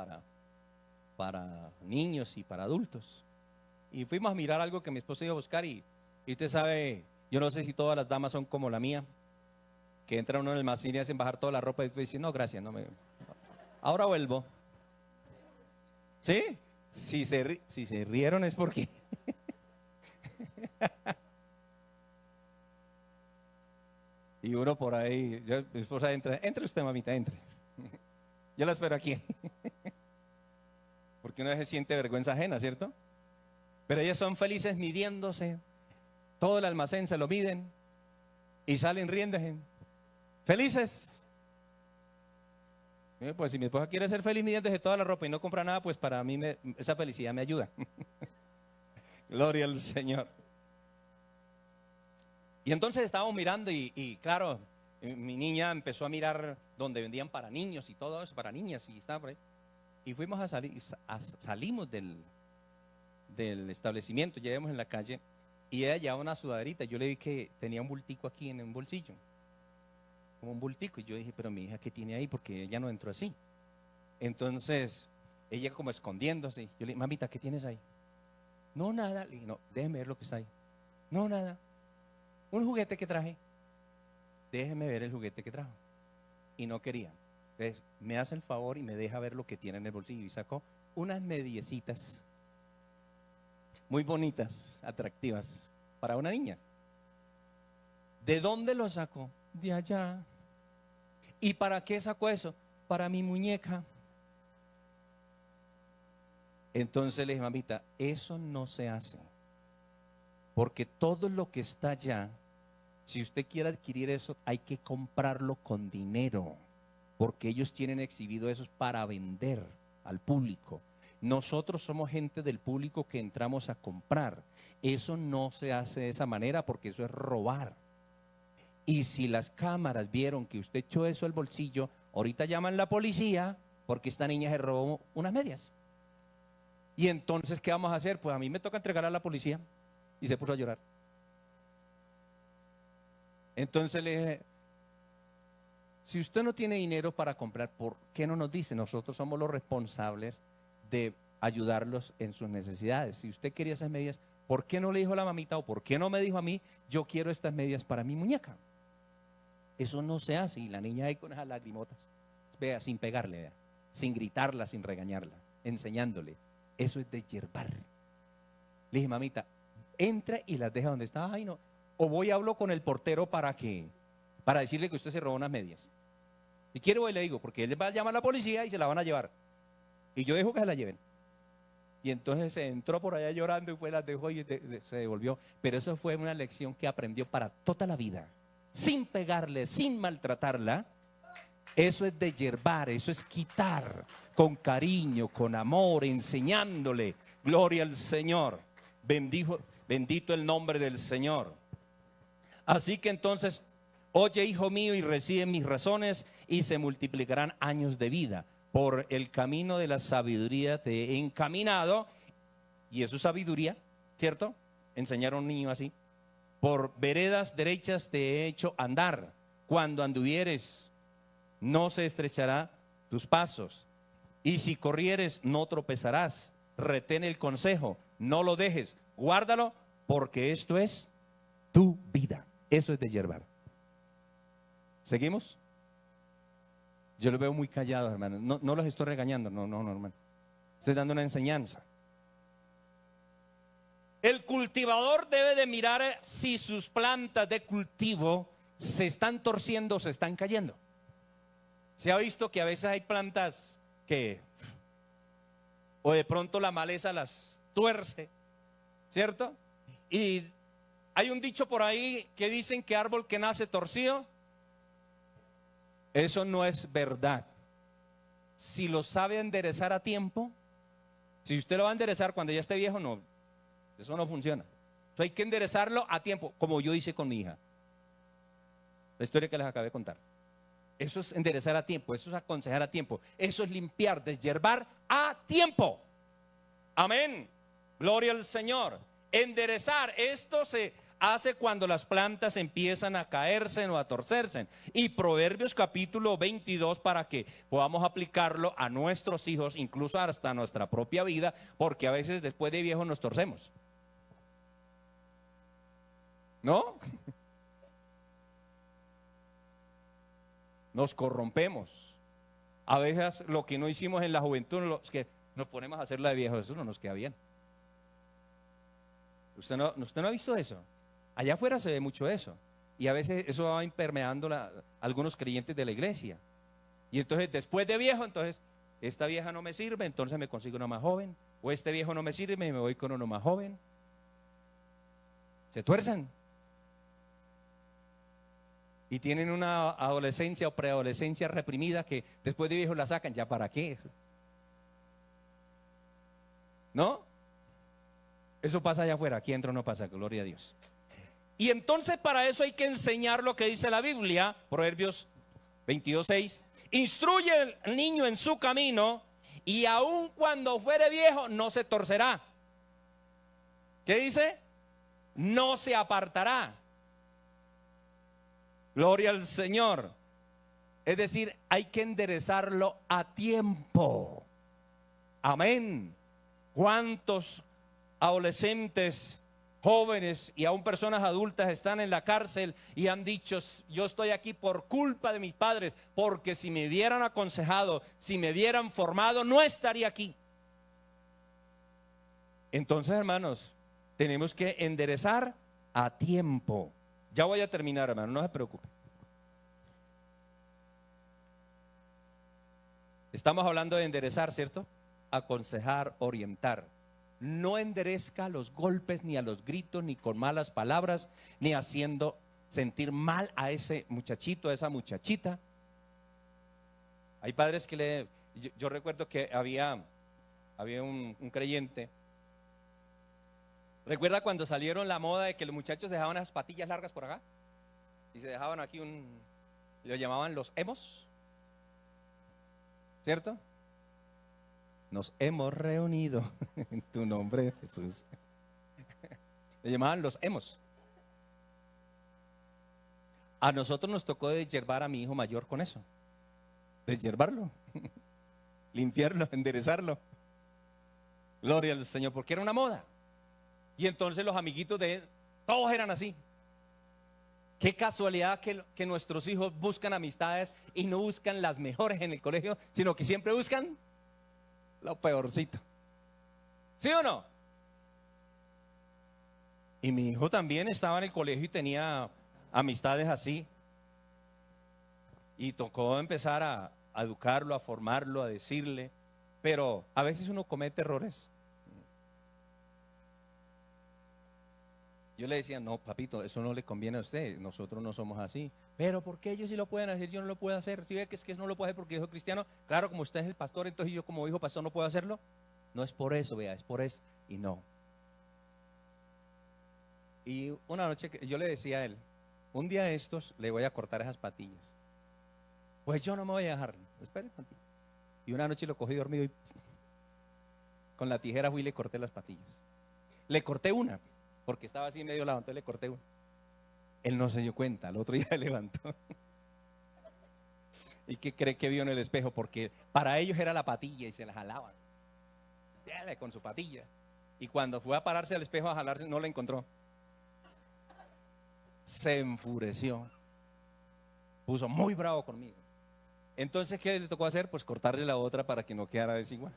para niños y para adultos. Y fuimos a mirar algo que mi esposa iba a buscar, y usted sabe, yo no sé si todas las damas son como la mía, que entra uno en el almacén y hacen bajar toda la ropa y dice: no, gracias, no me... Ahora vuelvo. ¿Sí? Si se rieron es porque... Y uno por ahí, mi esposa entra: entre usted, mamita, entre. Yo la espero aquí. Porque uno se siente vergüenza ajena, ¿cierto? Pero ellas son felices midiéndose. Todo el almacén se lo miden y salen riéndose. Felices. Pues si mi esposa quiere ser feliz midiéndose toda la ropa y no compra nada, pues para mí esa felicidad me ayuda. Gloria al Señor. Y entonces estábamos mirando y claro, Mi niña empezó a mirar donde vendían para niños y todo eso, para niñas, y estaba por ahí. Y fuimos a salir, salimos del establecimiento, lleguemos en la calle, y ella llevaba una sudaderita. Yo le vi que tenía un bultico aquí en un bolsillo, como un bultico, y yo dije, pero mi hija, ¿qué tiene ahí? Porque ella no entró así. Entonces, ella como escondiéndose, yo le dije, mamita, ¿qué tienes ahí? No, nada. Le dije, no, déjeme ver lo que está ahí. No, nada. Un juguete que traje. Déjeme ver el juguete que trajo. Y no quería. Entonces, me hace el favor y me deja ver lo que tiene en el bolsillo. Y sacó unas mediecitas muy bonitas, atractivas, para una niña. ¿De dónde lo sacó? De allá. ¿Y para qué sacó eso? Para mi muñeca. Entonces le dije, mamita, eso no se hace. Porque todo lo que está allá, si usted quiere adquirir eso, hay que comprarlo con dinero. Porque ellos tienen exhibido eso para vender al público. Nosotros somos gente del público que entramos a comprar. Eso no se hace de esa manera porque eso es robar. Y si las cámaras vieron que usted echó eso al bolsillo, ahorita llaman a la policía porque esta niña se robó unas medias. Y entonces, ¿qué vamos a hacer? Pues a mí me toca entregar a la policía. Y se puso a llorar. Entonces le dije, si usted no tiene dinero para comprar, ¿por qué no nos dice? Nosotros somos los responsables de ayudarlos en sus necesidades. Si usted quería esas medias, ¿por qué no le dijo a la mamita o por qué no me dijo a mí, yo quiero estas medias para mi muñeca? Eso no se hace. Y la niña ahí con esas lagrimotas, vea, sin pegarle, vea, sin gritarla, sin regañarla, enseñándole. Eso es de yerbar. Le dije, mamita, entra y las deja donde está. Ay, no. O voy y hablo con el portero para decirle que usted se robó unas medias. Si quiere voy y le digo, porque él va a llamar a la policía y se la van a llevar. Y yo dejo que se la lleven. Y entonces se entró por allá llorando y fue, las dejó y se devolvió. Pero eso fue una lección que aprendió para toda la vida. Sin pegarle, sin maltratarla. Eso es de yerbar, eso es quitar con cariño, con amor, enseñándole. Gloria al Señor. Bendito el nombre del Señor. Así que entonces, oye, hijo mío, y recibe mis razones, y se multiplicarán años de vida. Por el camino de la sabiduría te he encaminado, y eso es sabiduría, ¿cierto? Enseñar a un niño así. Por veredas derechas te he hecho andar. Cuando anduvieres, no se estrechará tus pasos. Y si corrieres, no tropezarás. Retén el consejo, no lo dejes, guárdalo, porque esto es tu vida. Eso es de yerbar. ¿Seguimos? Yo los veo muy callados, hermano. No los estoy regañando, no, hermano. Estoy dando una enseñanza. El cultivador debe de mirar si sus plantas de cultivo se están torciendo o se están cayendo. Se ha visto que a veces hay plantas que, o de pronto la maleza las tuerce, ¿cierto? Y hay un dicho por ahí que dicen que árbol que nace torcido, eso no es verdad. Si lo sabe enderezar a tiempo, si usted lo va a enderezar cuando ya esté viejo, no, eso no funciona. Entonces hay que enderezarlo a tiempo, como yo hice con mi hija. La historia que les acabé de contar. Eso es enderezar a tiempo, eso es aconsejar a tiempo, eso es limpiar, desyerbar a tiempo. Amén. Gloria al Señor. Enderezar, esto se hace cuando las plantas empiezan a caerse o a torcerse. Y Proverbios capítulo 22 para que podamos aplicarlo a nuestros hijos, incluso hasta nuestra propia vida, porque a veces después de viejos nos torcemos. ¿No? Nos corrompemos. A veces lo que no hicimos en la juventud, es que nos ponemos a hacerla de viejos, eso no nos queda bien. ¿Usted no ha visto eso? Allá afuera se ve mucho eso. Y a veces eso va impermeando algunos creyentes de la iglesia. Y entonces después de viejo, entonces esta vieja no me sirve, entonces me consigo una más joven. O este viejo no me sirve y me voy con uno más joven. Se tuerzan. Y tienen una adolescencia o preadolescencia reprimida que después de viejo la sacan. ¿Ya para qué? ¿No? Eso pasa allá afuera, aquí adentro no pasa, gloria a Dios. Y entonces para eso hay que enseñar lo que dice la Biblia, Proverbios 22:6. Instruye al niño en su camino y aun cuando fuere viejo no se torcerá. ¿Qué dice? No se apartará. Gloria al Señor. Es decir, hay que enderezarlo a tiempo. Amén. ¿Cuántos adolescentes, jóvenes y aún personas adultas están en la cárcel y han dicho: yo estoy aquí por culpa de mis padres, porque si me hubieran aconsejado, si me hubieran formado, no estaría aquí? Entonces, hermanos, tenemos que enderezar a tiempo. Ya voy a terminar, hermano, no se preocupe. Estamos hablando de enderezar, ¿cierto? Aconsejar, orientar. No enderezca a los golpes, ni a los gritos, ni con malas palabras, ni haciendo sentir mal a ese muchachito, a esa muchachita. Hay padres que yo recuerdo que había un creyente. ¿Recuerda cuando salieron la moda de que los muchachos dejaban las patillas largas por acá? Y se dejaban aquí lo llamaban los emos, ¿cierto? Nos hemos reunido en tu nombre, Jesús. Le llamaban los emos. A nosotros nos tocó deshiervar a mi hijo mayor con eso. Deshiervarlo, limpiarlo, enderezarlo. Gloria al Señor, porque era una moda. Y entonces los amiguitos de él, todos eran así. Qué casualidad que nuestros hijos buscan amistades y no buscan las mejores en el colegio, sino que siempre buscan lo peorcito. ¿Sí o no? Y mi hijo también estaba en el colegio y tenía amistades así. Y tocó empezar a educarlo, a formarlo, a decirle. Pero a veces uno comete errores. Yo le decía: no, papito, eso no le conviene a usted, nosotros no somos así. Pero ¿por qué ellos sí lo pueden hacer, yo no lo puedo hacer? Si ve que es que no lo puede hacer porque es hijo cristiano, claro, como usted es el pastor, entonces yo como hijo pastor no puedo hacerlo. No es por eso, vea, es por eso. Y no. Y una noche yo le decía a él: un día de estos le voy a cortar esas patillas. Pues yo no me voy a dejar, espere tantito. Y una noche lo cogí dormido y con la tijera fui y le corté las patillas. Le corté una, porque estaba así medio lado, entonces le corté uno. Él no se dio cuenta, al otro día se levantó. ¿Y qué cree que vio en el espejo? Porque para ellos era la patilla y se la jalaban. Con su patilla. Y cuando fue a pararse al espejo a jalarse, no la encontró. Se enfureció. Puso muy bravo conmigo. Entonces, ¿qué le tocó hacer? Pues cortarle la otra para que no quedara desigual.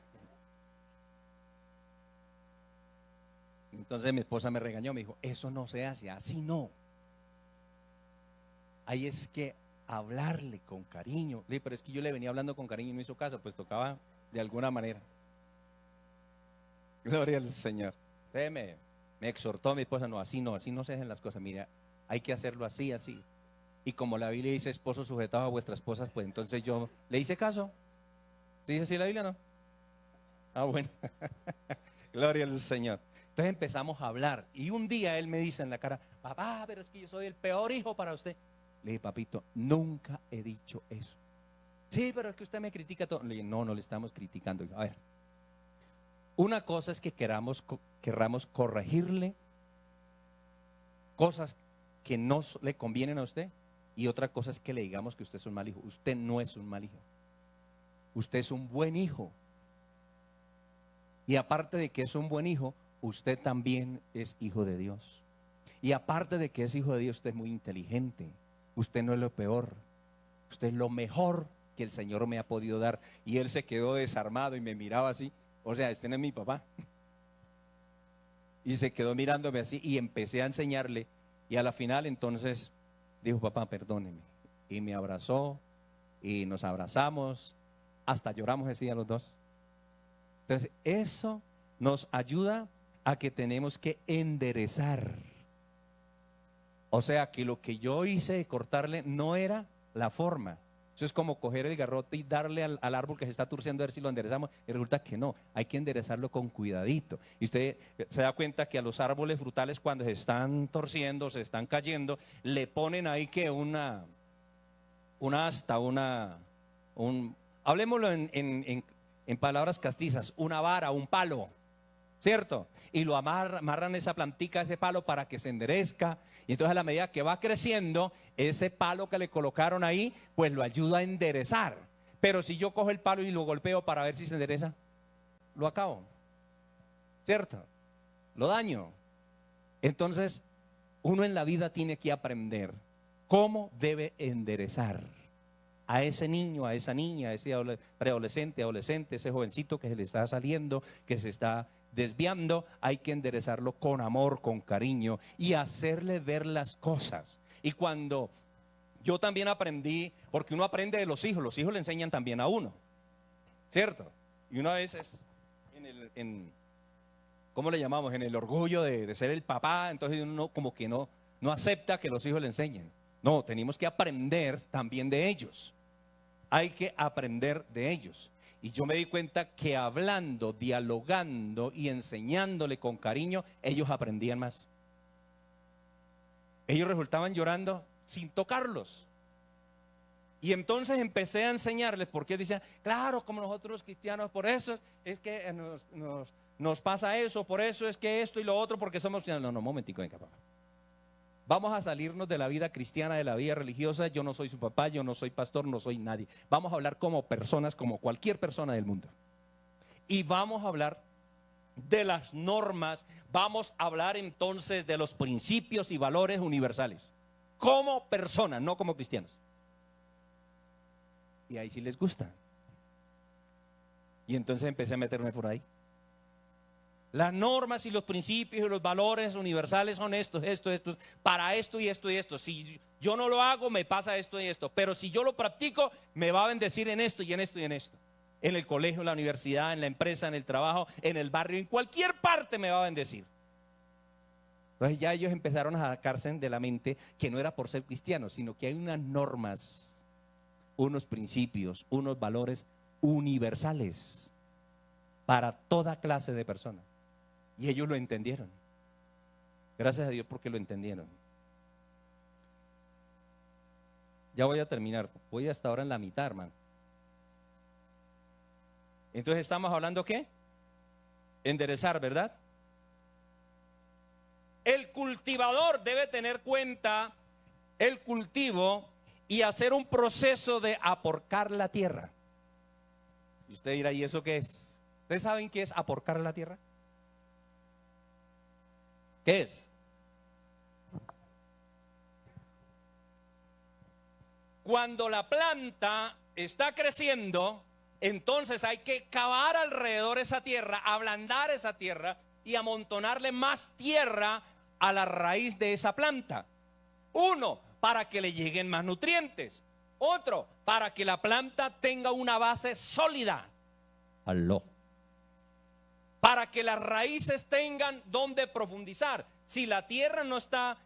Entonces mi esposa me regañó, me dijo: eso no se hace, así no. Ahí es que hablarle con cariño. Pero es que yo le venía hablando con cariño y no hizo caso, pues tocaba de alguna manera. Gloria al Señor. Entonces me exhortó mi esposa: no, así no se hacen las cosas, mira, hay que hacerlo así, así. Y como la Biblia dice: esposos sujetados a vuestras esposas, pues entonces yo le hice caso. ¿Sí dice así la Biblia, no? Ah, bueno. Gloria al Señor. Entonces empezamos a hablar y un día él me dice en la cara: papá, pero es que yo soy el peor hijo para usted. Le dije: papito, nunca he dicho eso. Sí, pero es que usted me critica todo. Le dije: no, no le estamos criticando. A ver, una cosa es que querramos corregirle cosas que no le convienen a usted, y otra cosa es que le digamos que usted es un mal hijo. Usted no es un mal hijo, usted es un buen hijo. Y aparte de que es un buen hijo, usted también es hijo de Dios. Y aparte de que es hijo de Dios, usted es muy inteligente. Usted no es lo peor, usted es lo mejor que el Señor me ha podido dar. Y él se quedó desarmado y me miraba así. O sea, este no es mi papá. Y se quedó mirándome así y empecé a enseñarle. Y a la final entonces dijo: papá, perdóneme. Y me abrazó y nos abrazamos. Hasta lloramos ese día los dos. Entonces eso nos ayuda a que tenemos que enderezar. O sea que lo que yo hice de cortarle no era la forma, Eso es como coger el garrote y darle al árbol que se está turciendo a ver si lo enderezamos, y resulta que no, hay que enderezarlo con cuidadito. Y usted se da cuenta que a los árboles frutales, cuando se están torciendo, se están cayendo, le ponen ahí que una asta, hablemoslo en palabras castizas, una vara, un palo, ¿cierto? Y lo amarran esa plantica, ese palo, para que se enderezca. Y entonces a la medida que va creciendo, ese palo que le colocaron ahí, pues lo ayuda a enderezar. Pero si yo cojo el palo y lo golpeo para ver si se endereza, lo acabo, ¿cierto? Lo daño. Entonces, uno en la vida tiene que aprender cómo debe enderezar a ese niño, a esa niña, a ese preadolescente, adolescente, ese jovencito que se le está saliendo, que se está desviando. Hay que enderezarlo con amor, con cariño, y hacerle ver las cosas. Y cuando yo también aprendí, porque uno aprende de los hijos le enseñan también a uno, ¿cierto? Y una vez es ¿cómo le llamamos? En el orgullo de ser el papá, entonces uno como que no acepta que los hijos le enseñen. No, tenemos que aprender también de ellos. Hay que aprender de ellos. Y yo me di cuenta que hablando, dialogando y enseñándole con cariño, ellos aprendían más. Ellos resultaban llorando sin tocarlos. Y entonces empecé a enseñarles, porque decían, claro, como nosotros los cristianos, por eso es que nos pasa eso, por eso es que esto y lo otro, porque somos cristianos. No, un momentico, venga, papá. Vamos a salirnos de la vida cristiana, de la vida religiosa. Yo no soy su papá, yo no soy pastor, no soy nadie. Vamos a hablar como personas, como cualquier persona del mundo. Y vamos a hablar de las normas, vamos a hablar entonces de los principios y valores universales. Como personas, no como cristianos. Y ahí sí les gusta. Y entonces empecé a meterme por ahí. Las normas y los principios y los valores universales son estos, para esto y esto y esto. Si yo no lo hago, me pasa esto y esto. Pero si yo lo practico, me va a bendecir en esto y en esto y en esto. En el colegio, en la universidad, en la empresa, en el trabajo, en el barrio, en cualquier parte me va a bendecir. Entonces ya ellos empezaron a sacarse de la mente que no era por ser cristianos, sino que hay unas normas, unos principios, unos valores universales para toda clase de personas. Y ellos lo entendieron. Gracias a Dios porque lo entendieron. Ya voy a terminar. Voy hasta ahora en la mitad, hermano. Entonces estamos hablando ¿qué? Enderezar, ¿verdad? El cultivador debe tener cuenta el cultivo y hacer un proceso de aporcar la tierra. Y usted dirá, ¿y eso qué es? ¿Ustedes saben qué es aporcar la tierra? ¿Qué es? Cuando la planta está creciendo, entonces hay que cavar alrededor esa tierra, ablandar esa tierra y amontonarle más tierra a la raíz de esa planta. Uno, para que le lleguen más nutrientes. Otro, para que la planta tenga una base sólida. Aló. Para que las raíces tengan donde profundizar. Si la tierra no está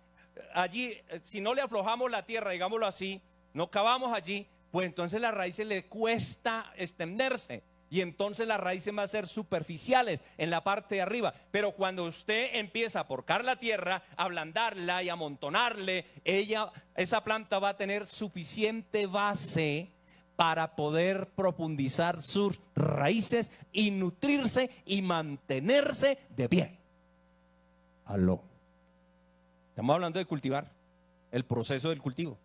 allí, si no le aflojamos la tierra, digámoslo así, no cavamos allí, pues entonces las raíces le cuesta extenderse. Y entonces las raíces van a ser superficiales en la parte de arriba. Pero cuando usted empieza a aporcar la tierra, a ablandarla y a amontonarle, esa planta va a tener suficiente base para poder profundizar sus raíces y nutrirse y mantenerse de pie. Aló. Estamos hablando de cultivar, el proceso del cultivo.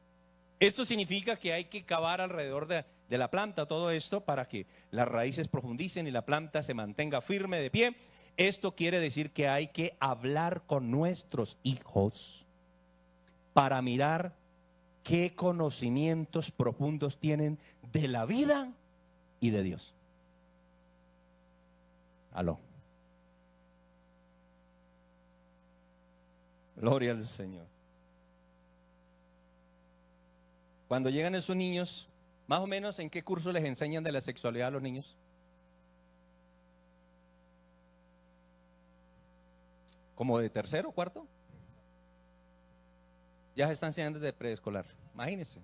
Esto significa que hay que cavar alrededor de la planta todo esto para que las raíces profundicen y la planta se mantenga firme de pie. Esto quiere decir que hay que hablar con nuestros hijos para mirar qué conocimientos profundos tienen de la vida y de Dios. Aló. Gloria al Señor. Cuando llegan esos niños, más o menos, ¿en qué curso les enseñan de la sexualidad a los niños? ¿Como de tercero, cuarto? Ya se están enseñando desde preescolar. Imagínense.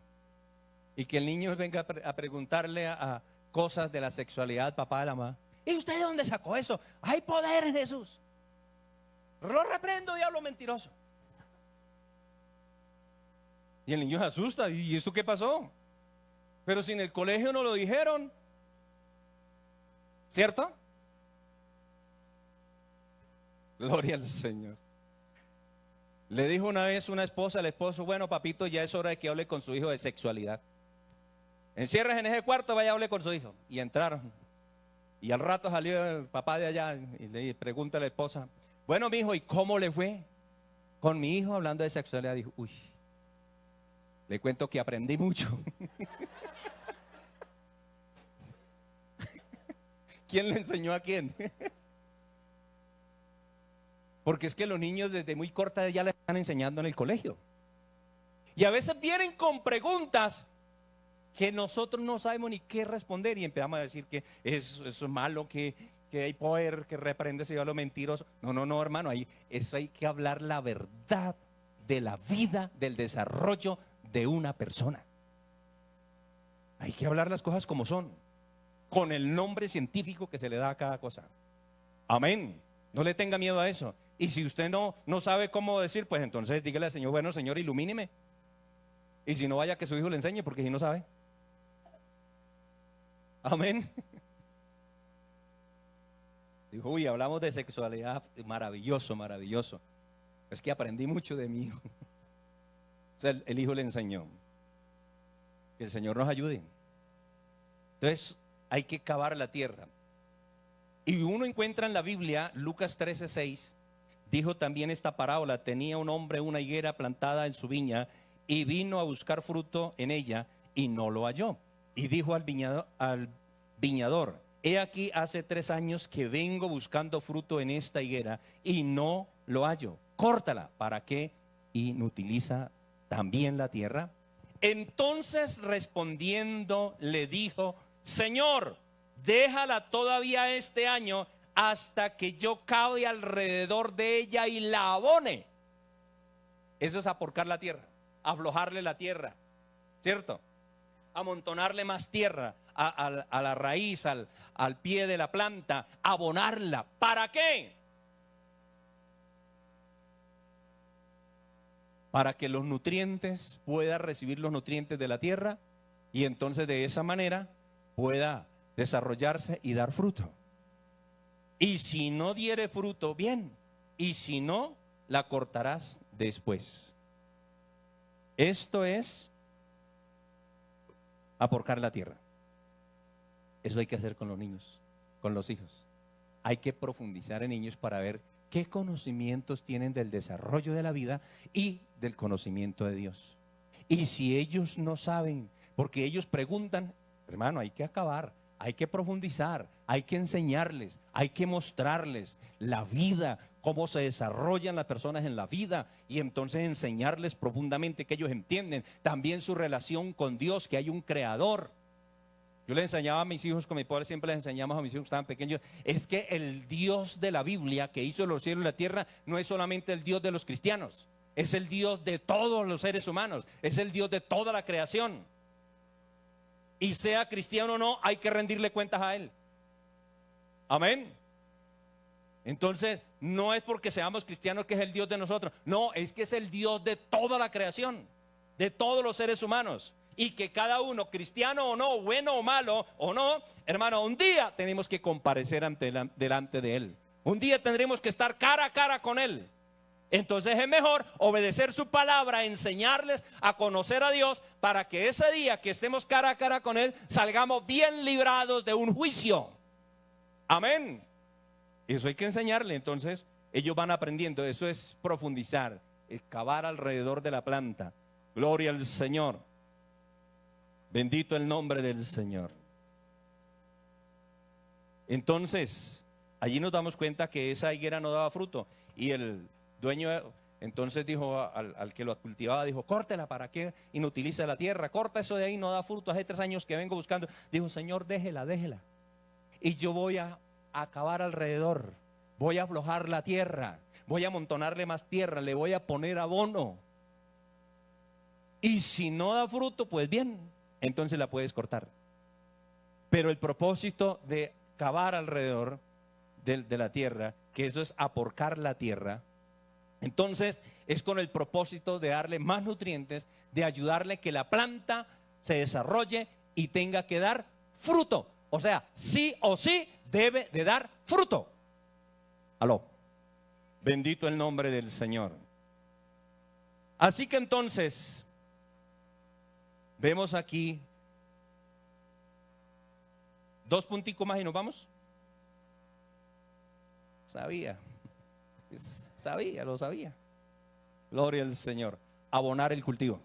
Y que el niño venga a preguntarle a cosas de la sexualidad al papá de la mamá. ¿Y usted de dónde sacó eso? Hay poder en Jesús. Lo reprendo, diablo mentiroso. Y el niño se asusta. ¿Y esto qué pasó? Pero si en el colegio no lo dijeron, ¿cierto? Gloria al Señor. Le dijo una vez una esposa al esposo: bueno, papito, ya es hora de que hable con su hijo de sexualidad. Encierres en ese cuarto, vaya, hable con su hijo. Y entraron. Y al rato salió el papá de allá y le pregunta a la esposa: bueno, mi hijo, ¿y cómo le fue con mi hijo hablando de sexualidad? Dijo: uy, le cuento que aprendí mucho. ¿Quién le enseñó a quién? Porque es que los niños desde muy corta edad ya le están enseñando en el colegio. Y a veces vienen con preguntas que nosotros no sabemos ni qué responder y empezamos a decir que eso es malo, que hay poder, que reprende ese diablo mentiroso. No, hermano, eso hay que hablar la verdad de la vida, del desarrollo de una persona. Hay que hablar las cosas como son, con el nombre científico que se le da a cada cosa. Amén. No le tenga miedo a eso. Y si usted no sabe cómo decir, pues entonces dígale al Señor: bueno, Señor, ilumíneme. Y si no, vaya que su hijo le enseñe, porque si no sabe. Amén. Dijo: uy, hablamos de sexualidad, maravilloso, maravilloso. Es que aprendí mucho de mi hijo. O sea, el hijo le enseñó. Que el Señor nos ayude. Entonces, hay que cavar la tierra. Y uno encuentra en la Biblia, Lucas 13:6, dijo también esta parábola: tenía un hombre una higuera plantada en su viña y vino a buscar fruto en ella y no lo halló. Y dijo al viñador: he aquí hace 3 años que vengo buscando fruto en esta higuera y no lo hallo. Córtala. ¿Para qué inutiliza también la tierra? Entonces respondiendo le dijo: Señor, déjala todavía este año hasta que yo cabe alrededor de ella y la abone. Eso es aporcar la tierra, aflojarle la tierra, ¿cierto? Amontonarle más tierra a la raíz, al pie de la planta, abonarla. ¿Para qué? Para que los nutrientes, pueda recibir los nutrientes de la tierra y entonces de esa manera pueda desarrollarse y dar fruto. Y si no diere fruto, bien. Y si no, la cortarás después. Esto es aporcar la tierra. Eso hay que hacer con los niños, con los hijos. Hay que profundizar en ellos para ver qué conocimientos tienen del desarrollo de la vida y del conocimiento de Dios. Y si ellos no saben, porque ellos preguntan, hermano, hay que acabar, hay que profundizar, hay que enseñarles, hay que mostrarles la vida, cómo se desarrollan las personas en la vida, y entonces enseñarles profundamente que ellos entienden también su relación con Dios, que hay un creador. Yo les enseñaba a mis hijos, con mi padre siempre les enseñamos a mis hijos que estaban pequeños, es que el Dios de la Biblia, que hizo los cielos y la tierra, no es solamente el Dios de los cristianos, es el Dios de todos los seres humanos, es el Dios de toda la creación. Y sea cristiano o no, hay que rendirle cuentas a Él. Amén. Entonces, no es porque seamos cristianos que es el Dios de nosotros, no, es que es el Dios de toda la creación, de todos los seres humanos. Y que cada uno, cristiano o no, bueno o malo o no, hermano, un día tenemos que comparecer delante de Él. Un día tendremos que estar cara a cara con Él. Entonces es mejor obedecer su palabra, enseñarles a conocer a Dios, para que ese día que estemos cara a cara con Él, salgamos bien librados de un juicio. Amén. Eso hay que enseñarle. Entonces ellos van aprendiendo. Eso es profundizar, excavar alrededor de la planta. Gloria al Señor. Bendito el nombre del Señor. Entonces, allí nos damos cuenta que esa higuera no daba fruto. Y el dueño entonces dijo al que lo cultivaba, dijo: córtela, ¿para qué inutiliza la tierra? Corta eso de ahí, no da fruto. Hace 3 años que vengo buscando. Dijo: Señor, déjela. Y yo voy a acabar alrededor. Voy a aflojar la tierra. Voy a amontonarle más tierra. Le voy a poner abono. Y si no da fruto, pues bien. entonces la puedes cortar. Pero el propósito de cavar alrededor de la tierra, que eso es aporcar la tierra, entonces es con el propósito de darle más nutrientes, de ayudarle que la planta se desarrolle y tenga que dar fruto. O sea, sí o sí debe de dar fruto. Aló. Bendito el nombre del Señor. Así que entonces vemos aquí 2 punticos más y nos vamos. Lo sabía. Gloria al Señor. Abonar el cultivo.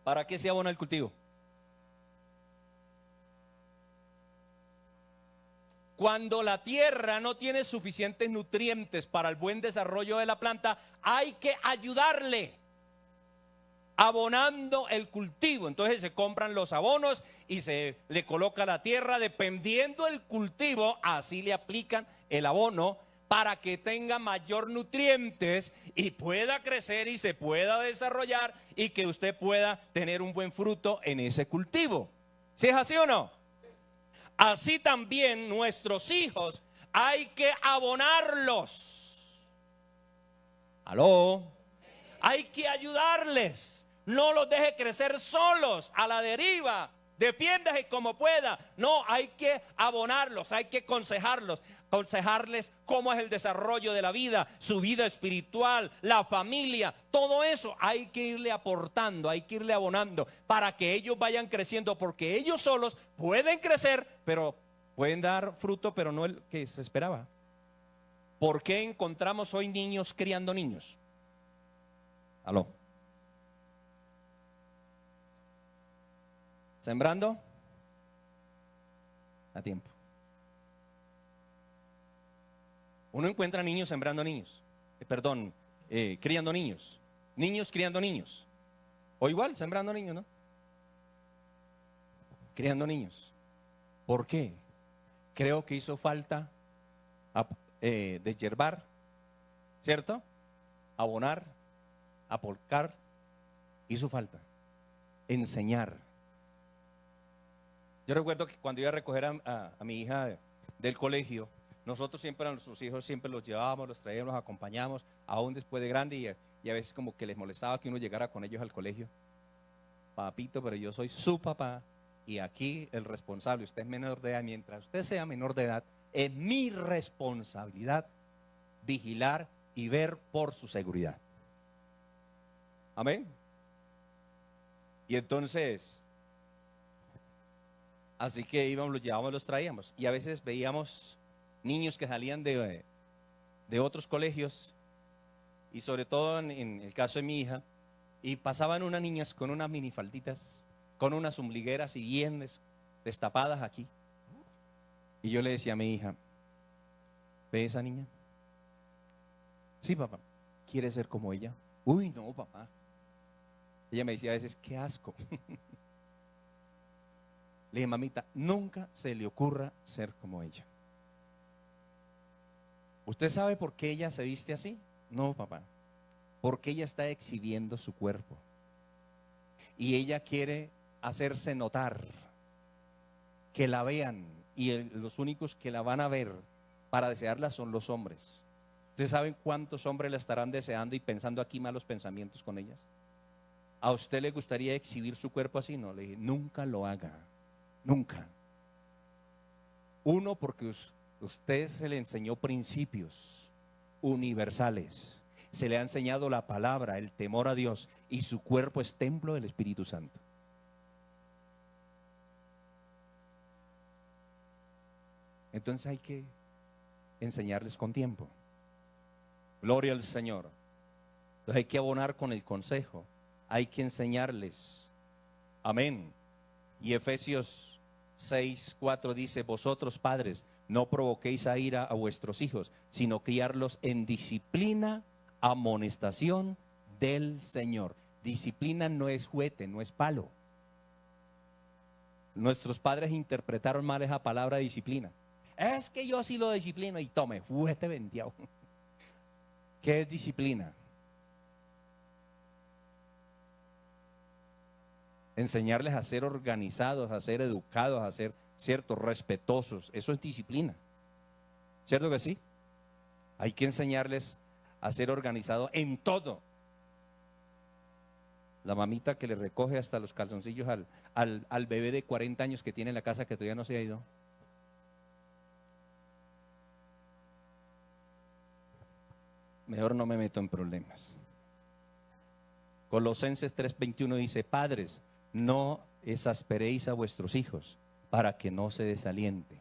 ¿Para qué se abona el cultivo? Cuando la tierra no tiene suficientes nutrientes para el buen desarrollo de la planta, hay que ayudarle abonando el cultivo. Entonces se compran los abonos y se le coloca la tierra, dependiendo del cultivo, así le aplican el abono para que tenga mayor nutrientes y pueda crecer y se pueda desarrollar y que usted pueda tener un buen fruto en ese cultivo. ¿Sí es así o no? Así también nuestros hijos hay que abonarlos. ¿Aló? Hay que ayudarles. No los deje crecer solos a la deriva. Defiéndase como pueda. No, hay que abonarlos, hay que aconsejarles cómo es el desarrollo de la vida, su vida espiritual, la familia, todo eso hay que irle aportando, hay que irle abonando para que ellos vayan creciendo, porque ellos solos pueden crecer, pero pueden dar fruto, pero no el que se esperaba. ¿Por qué encontramos hoy niños criando niños? Aló. Sembrando a tiempo. Uno encuentra niños sembrando niños, criando niños, niños criando niños, o igual sembrando niños, ¿no? Criando niños. ¿Por qué? Creo que hizo falta deshiervar, ¿cierto? Abonar, aporcar, hizo falta enseñar. Yo recuerdo que cuando iba a recoger a mi hija del colegio, nosotros siempre a nuestros hijos siempre los llevábamos, los traíamos, los acompañábamos, aún después de grande, y a veces como que les molestaba que uno llegara con ellos al colegio. Papito, pero yo soy su papá y aquí el responsable, usted es menor de edad, mientras usted sea menor de edad, es mi responsabilidad vigilar y ver por su seguridad. Amén. Y entonces, así que íbamos, los llevábamos, los traíamos. Y a veces veíamos niños que salían de otros colegios, y sobre todo en el caso de mi hija, y pasaban unas niñas con unas minifalditas, con unas ombligueras y bien destapadas aquí. Y yo le decía a mi hija, ¿ve esa niña? Sí, papá. ¿Quiere ser como ella? Uy, no, papá. Ella me decía a veces, qué asco. Le dije, mamita, nunca se le ocurra ser como ella. ¿Usted sabe por qué ella se viste así? No, papá. Porque ella está exhibiendo su cuerpo. Y ella quiere hacerse notar, que la vean. Y los únicos que la van a ver para desearla son los hombres. ¿Ustedes saben cuántos hombres la estarán deseando y pensando aquí malos pensamientos con ellas? ¿A usted le gustaría exhibir su cuerpo así? No, le dije, nunca lo haga. Nunca. Uno, porque usted se le enseñó principios universales. Se le ha enseñado la palabra, el temor a Dios, y su cuerpo es templo del Espíritu Santo. Entonces hay que enseñarles con tiempo. Gloria al Señor. Entonces hay que abonar con el consejo. Hay que enseñarles. Amén. Y Efesios 6:4 dice, vosotros padres, no provoquéis a ira a vuestros hijos, sino criarlos en disciplina, amonestación del Señor. Disciplina no es juguete, no es palo. Nuestros padres interpretaron mal esa palabra disciplina. Es que yo sí lo disciplino y tome, juguete vendiado. ¿Qué es disciplina? enseñarles a ser organizados, a ser educados, a ser, cierto, respetuosos. Eso es disciplina. ¿Cierto que sí? Hay que enseñarles a ser organizados en todo. La mamita que le recoge hasta los calzoncillos al bebé de 40 años que tiene en la casa que todavía no se ha ido. Mejor no me meto en problemas. Colosenses 3:21 dice: padres, no exasperéis a vuestros hijos para que no se desaliente.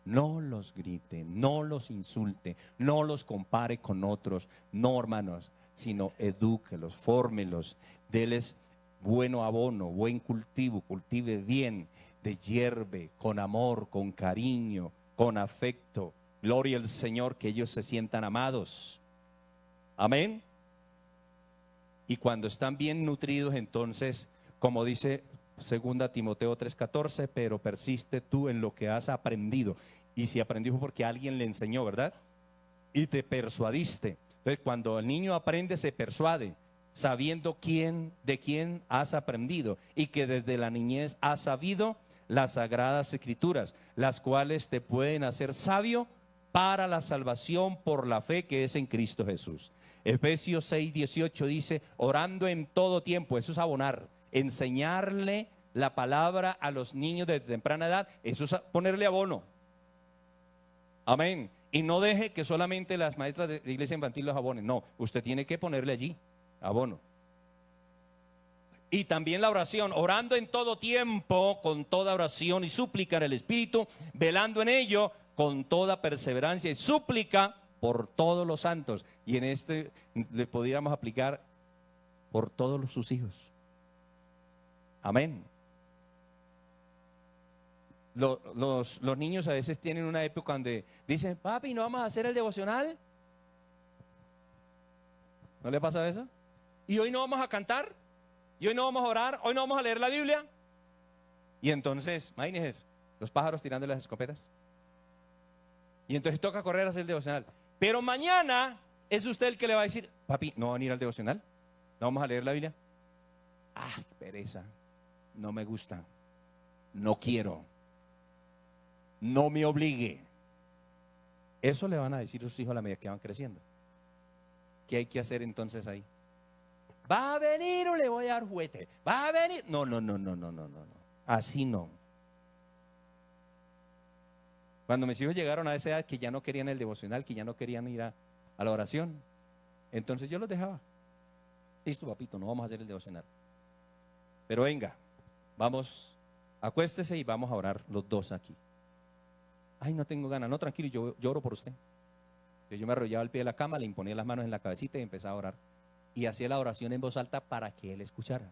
No los grite, no los insulte, no los compare con otros, no, hermanos, sino edúquelos, fórmelos, déles bueno abono, buen cultivo, cultive bien, deshierve con amor, con cariño, con afecto. Gloria al Señor, que ellos se sientan amados. Amén. Y cuando están bien nutridos, entonces, como dice 2 Timoteo 3:14, pero persiste tú en lo que has aprendido. Y si aprendió fue porque alguien le enseñó, ¿verdad? Y te persuadiste. Entonces, cuando el niño aprende, se persuade, sabiendo de quién has aprendido, y que desde la niñez has sabido las sagradas escrituras, las cuales te pueden hacer sabio para la salvación por la fe que es en Cristo Jesús. Efesios 6:18 dice: orando en todo tiempo. Eso es abonar, enseñarle la palabra a los niños de temprana edad. Eso es ponerle abono. Amén. Y no deje que solamente las maestras de la iglesia infantil los abonen. No, usted tiene que ponerle allí abono. Y también la oración, orando en todo tiempo, con toda oración y súplica en el Espíritu, velando en ello con toda perseverancia y súplica por todos los santos. Y en este le podríamos aplicar por todos sus hijos. Amén. Los niños a veces tienen una época donde dicen: papi, ¿no vamos a hacer el devocional? ¿No le pasa eso? ¿Y hoy no vamos a cantar? ¿Y hoy no vamos a orar? ¿Hoy no vamos a leer la Biblia? Y entonces, imagínense, los pájaros tirando las escopetas. Y entonces toca correr a hacer el devocional. Pero mañana es usted el que le va a decir: papi, ¿no van a ir al devocional? ¿No vamos a leer la Biblia? ¡Ah, qué pereza! No me gusta. No quiero. No me obligue. Eso le van a decir sus hijos a la medida que van creciendo. ¿Qué hay que hacer entonces ahí? ¿Va a venir o le voy a dar juguete? ¿Va a venir? No. Así no. Cuando mis hijos llegaron a esa edad que ya no querían el devocional, que ya no querían ir a la oración, entonces yo los dejaba. Listo, papito, no vamos a hacer el devocional. Pero venga, vamos, acuéstese y vamos a orar los dos aquí. Ay, no tengo ganas. No, tranquilo, yo oro por usted. Yo me arrollaba al pie de la cama, le imponía las manos en la cabecita y empezaba a orar. Y hacía la oración en voz alta para que él escuchara.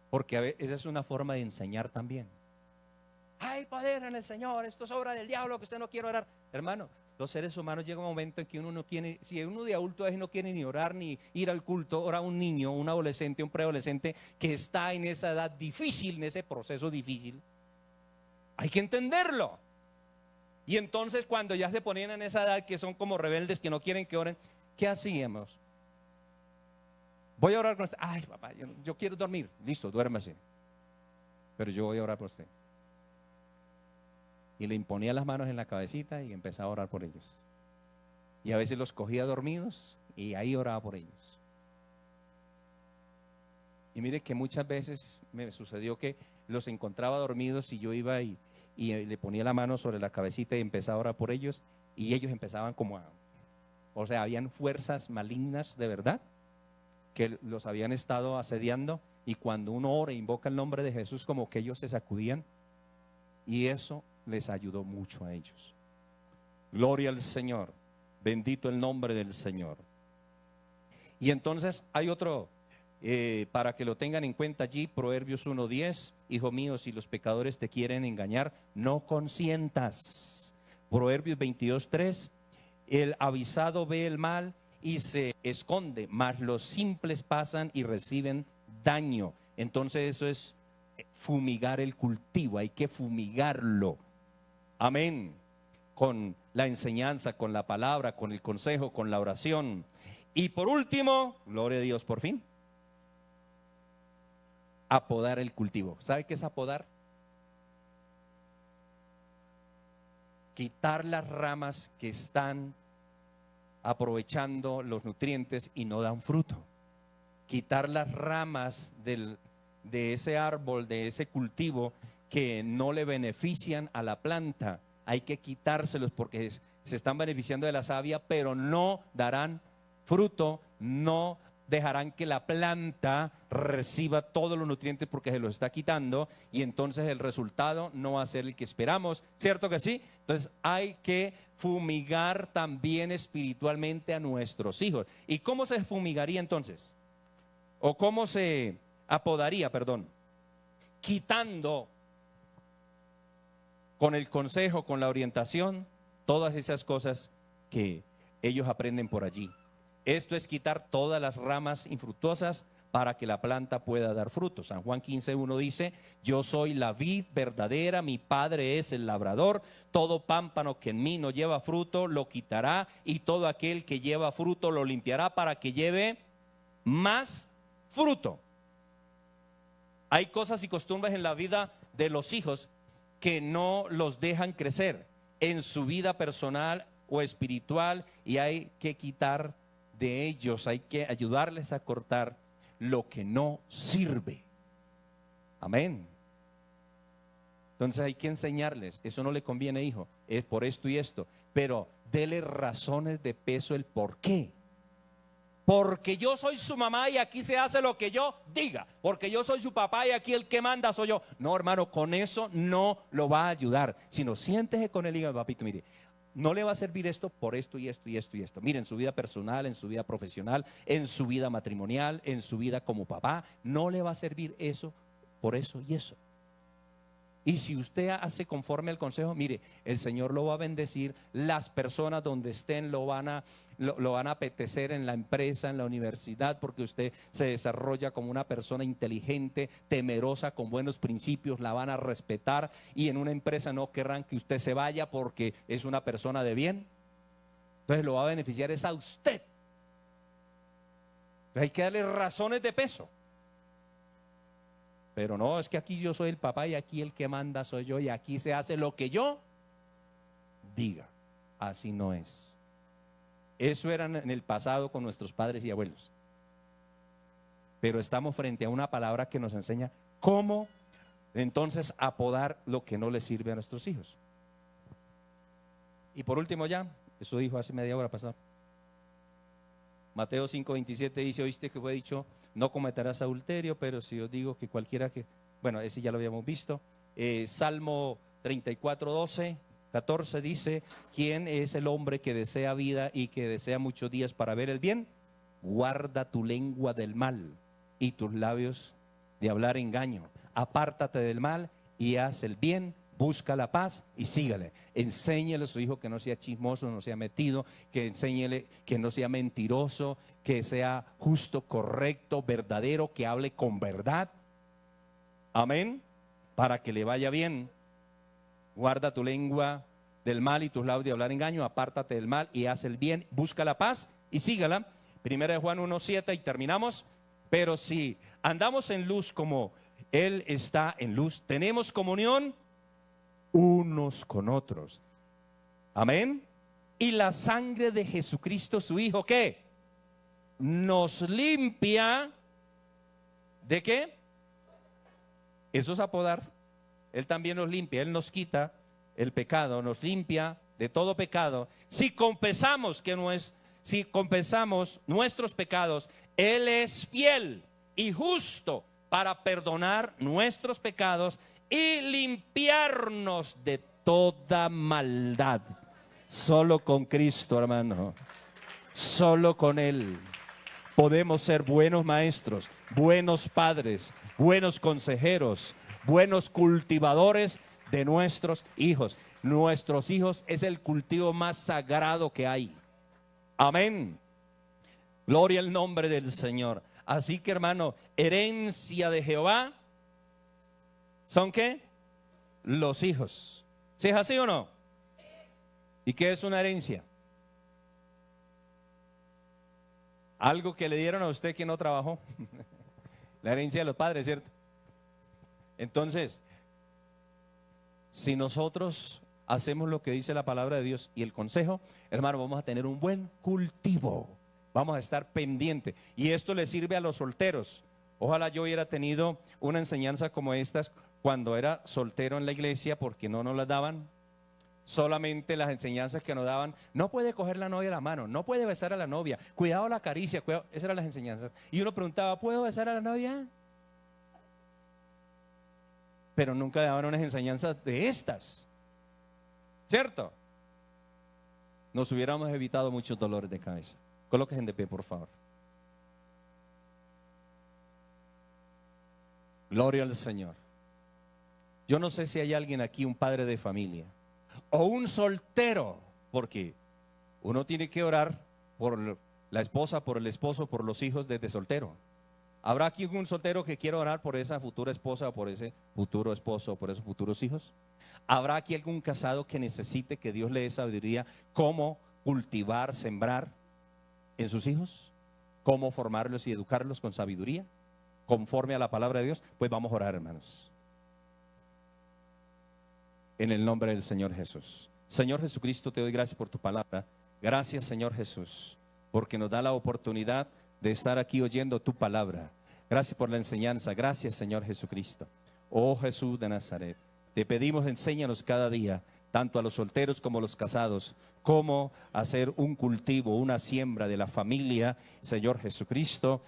Porque esa es una forma de enseñar también. Hay poder en el Señor, esto es obra del diablo, que usted no quiere orar. Hermano, los seres humanos llega un momento en que uno no quiere, si uno de adulto a veces no quiere ni orar ni ir al culto, ora un niño, un adolescente, un preadolescente que está en esa edad difícil, en ese proceso difícil. Hay que entenderlo. Y entonces cuando ya se ponían en esa edad que son como rebeldes, que no quieren que oren, ¿qué hacíamos? Voy a orar con usted. Ay, papá, yo quiero dormir. Listo, duérmase. Pero yo voy a orar por usted. Y le imponía las manos en la cabecita y empezaba a orar por ellos. Y a veces los cogía dormidos y ahí oraba por ellos. Y mire que muchas veces me sucedió que los encontraba dormidos y yo iba y le ponía la mano sobre la cabecita y empezaba a orar por ellos. Y ellos empezaban como o sea, habían fuerzas malignas de verdad que los habían estado asediando. Y cuando uno ora e invoca el nombre de Jesús, como que ellos se sacudían. Y eso les ayudó mucho a ellos. Gloria al Señor. Bendito el nombre del Señor. Y entonces hay otro, para que lo tengan en cuenta allí, Proverbios 1:10. Hijo mío, si los pecadores te quieren engañar, no consientas. Proverbios 22:3. El avisado ve el mal y se esconde, mas los simples pasan y reciben daño. Entonces eso es fumigar el cultivo, hay que fumigarlo. Amén. Con la enseñanza, con la palabra, con el consejo, con la oración. Y por último, gloria a Dios, por fin. apodar el cultivo. ¿Sabe qué es apodar? Quitar las ramas que están aprovechando los nutrientes y no dan fruto. Quitar las ramas de ese árbol, de ese cultivo que no le benefician a la planta. Hay que quitárselos porque se están beneficiando de la savia, pero no darán fruto, no dejarán que la planta reciba todos los nutrientes porque se los está quitando, y entonces el resultado no va a ser el que esperamos, ¿cierto que sí? Entonces hay que fumigar también espiritualmente a nuestros hijos. ¿Y cómo se fumigaría entonces? ¿O cómo se apodaría, perdón? Quitando con el consejo, con la orientación, todas esas cosas que ellos aprenden por allí. Esto es quitar todas las ramas infructuosas para que la planta pueda dar frutos. San Juan 15:1 dice: yo soy la vid verdadera, mi Padre es el labrador. Todo pámpano que en mí no lleva fruto lo quitará, y todo aquel que lleva fruto lo limpiará para que lleve más fruto. Hay cosas y costumbres en la vida de los hijos que no los dejan crecer en su vida personal o espiritual, y hay que quitar de ellos, hay que ayudarles a cortar lo que no sirve. Amén. Entonces hay que enseñarles: eso no le conviene, hijo, es por esto y esto, pero dele razones de peso el por qué. Porque yo soy su mamá y aquí se hace lo que yo diga. Porque yo soy su papá y aquí el que manda soy yo. No, hermano, con eso no lo va a ayudar. Sino siéntese con él y diga: papito, mire, no le va a servir esto por esto y esto y esto y esto. Mire, en su vida personal, en su vida profesional, en su vida matrimonial, en su vida como papá, no le va a servir eso por eso y eso. Y si usted hace conforme al consejo, mire, el Señor lo va a bendecir. Las personas donde estén lo van a apetecer en la empresa, en la universidad, porque usted se desarrolla como una persona inteligente, temerosa, con buenos principios. La van a respetar, y en una empresa no querrán que usted se vaya porque es una persona de bien. Entonces lo va a beneficiar es a usted. Entonces hay que darle razones de peso. Pero no, es que aquí yo soy el papá y aquí el que manda soy yo, y aquí se hace lo que yo diga. Así no es. Eso era en el pasado con nuestros padres y abuelos. Pero estamos frente a una palabra que nos enseña cómo entonces apodar lo que no le sirve a nuestros hijos. Y por último ya, eso dijo hace media hora pasada. Mateo 5:27 dice: oíste que fue dicho, no cometerás adulterio, pero si os digo que cualquiera que... Bueno, ese ya lo habíamos visto. Salmo 34:14 dice: ¿quién es el hombre que desea vida y que desea muchos días para ver el bien? Guarda tu lengua del mal y tus labios de hablar engaño. Apártate del mal y haz el bien. Busca la paz y sígale. Enséñele a su hijo que no sea chismoso, no sea metido, que enséñele que no sea mentiroso, que sea justo, correcto, verdadero, que hable con verdad. Amén. Para que le vaya bien. Guarda tu lengua del mal y tus labios de hablar engaño. Apártate del mal y haz el bien. Busca la paz y sígala. Primera de Juan 1:7 y terminamos. Pero si andamos en luz como Él está en luz, tenemos comunión unos con otros. Amén. Y la sangre de Jesucristo su Hijo, ¿qué? Nos limpia. ¿De qué? Eso es apodar. Él también nos limpia, Él nos quita el pecado, nos limpia de todo pecado. Si confesamos nuestros pecados, Él es fiel y justo para perdonar nuestros pecados y limpiarnos de toda maldad. Solo con Cristo, hermano, solo con Él podemos ser buenos maestros, buenos padres, buenos consejeros, buenos cultivadores de nuestros hijos. Nuestros hijos es el cultivo más sagrado que hay. Amén. Gloria al nombre del Señor. Así que, hermano, herencia de Jehová ¿son qué? Los hijos. ¿Sí es así o no? ¿Y qué es una herencia? Algo que le dieron a usted que no trabajó. La herencia de los padres, ¿cierto? Entonces, si nosotros hacemos lo que dice la palabra de Dios y el consejo, hermano, vamos a tener un buen cultivo. Vamos a estar pendientes. Y esto le sirve a los solteros. Ojalá yo hubiera tenido una enseñanza como estas cuando era soltero en la iglesia, porque no nos las daban. Solamente las enseñanzas que nos daban: no puede coger la novia a la mano, no puede besar a la novia, cuidado la caricia, cuidado. Esas eran las enseñanzas. Y uno preguntaba: ¿puedo besar a la novia? Pero nunca daban unas enseñanzas de estas, ¿cierto? Nos hubiéramos evitado muchos dolores de cabeza. Colóquense de pie, por favor. Gloria al Señor. Yo no sé si hay alguien aquí, un padre de familia o un soltero, porque uno tiene que orar por la esposa, por el esposo, por los hijos desde soltero. ¿Habrá aquí un soltero que quiera orar por esa futura esposa, por ese futuro esposo, por esos futuros hijos? ¿Habrá aquí algún casado que necesite que Dios le dé sabiduría cómo cultivar, sembrar en sus hijos? ¿Cómo formarlos y educarlos con sabiduría, conforme a la palabra de Dios? Pues vamos a orar, hermanos. En el nombre del Señor Jesús. Señor Jesucristo, te doy gracias por tu palabra. Gracias, Señor Jesús, porque nos da la oportunidad de estar aquí oyendo tu palabra. Gracias por la enseñanza. Gracias, Señor Jesucristo. Oh Jesús de Nazaret, te pedimos, enséñanos cada día, tanto a los solteros como a los casados, cómo hacer un cultivo, una siembra de la familia, Señor Jesucristo,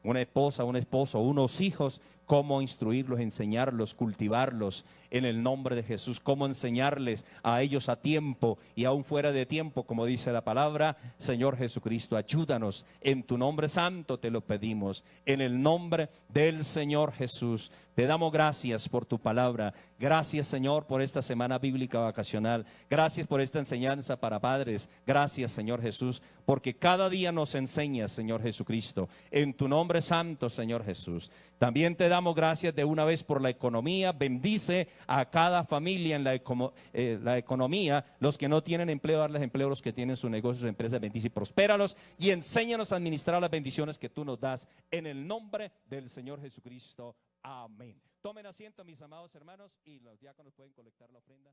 una esposa, un esposo, unos hijos, cómo instruirlos, enseñarlos, cultivarlos en el nombre de Jesús, cómo enseñarles a ellos a tiempo y aún fuera de tiempo, como dice la palabra. Señor Jesucristo, ayúdanos, en tu nombre santo te lo pedimos, en el nombre del Señor Jesús. Te damos gracias por tu palabra. Gracias, Señor, por esta semana bíblica vacacional. Gracias por esta enseñanza para padres. Gracias, Señor Jesús, porque cada día nos enseñas, Señor Jesucristo, en tu nombre santo, Señor Jesús. También te damos gracias de una vez por la economía. Bendice a cada familia en la economía. Los que no tienen empleo, darles empleo. Los que tienen sus negocios, empresas, bendice y prospéralos. Y enséñanos a administrar las bendiciones que tú nos das, en el nombre del Señor Jesucristo. Amén. Tomen asiento, mis amados hermanos, y los diáconos pueden colectar la ofrenda.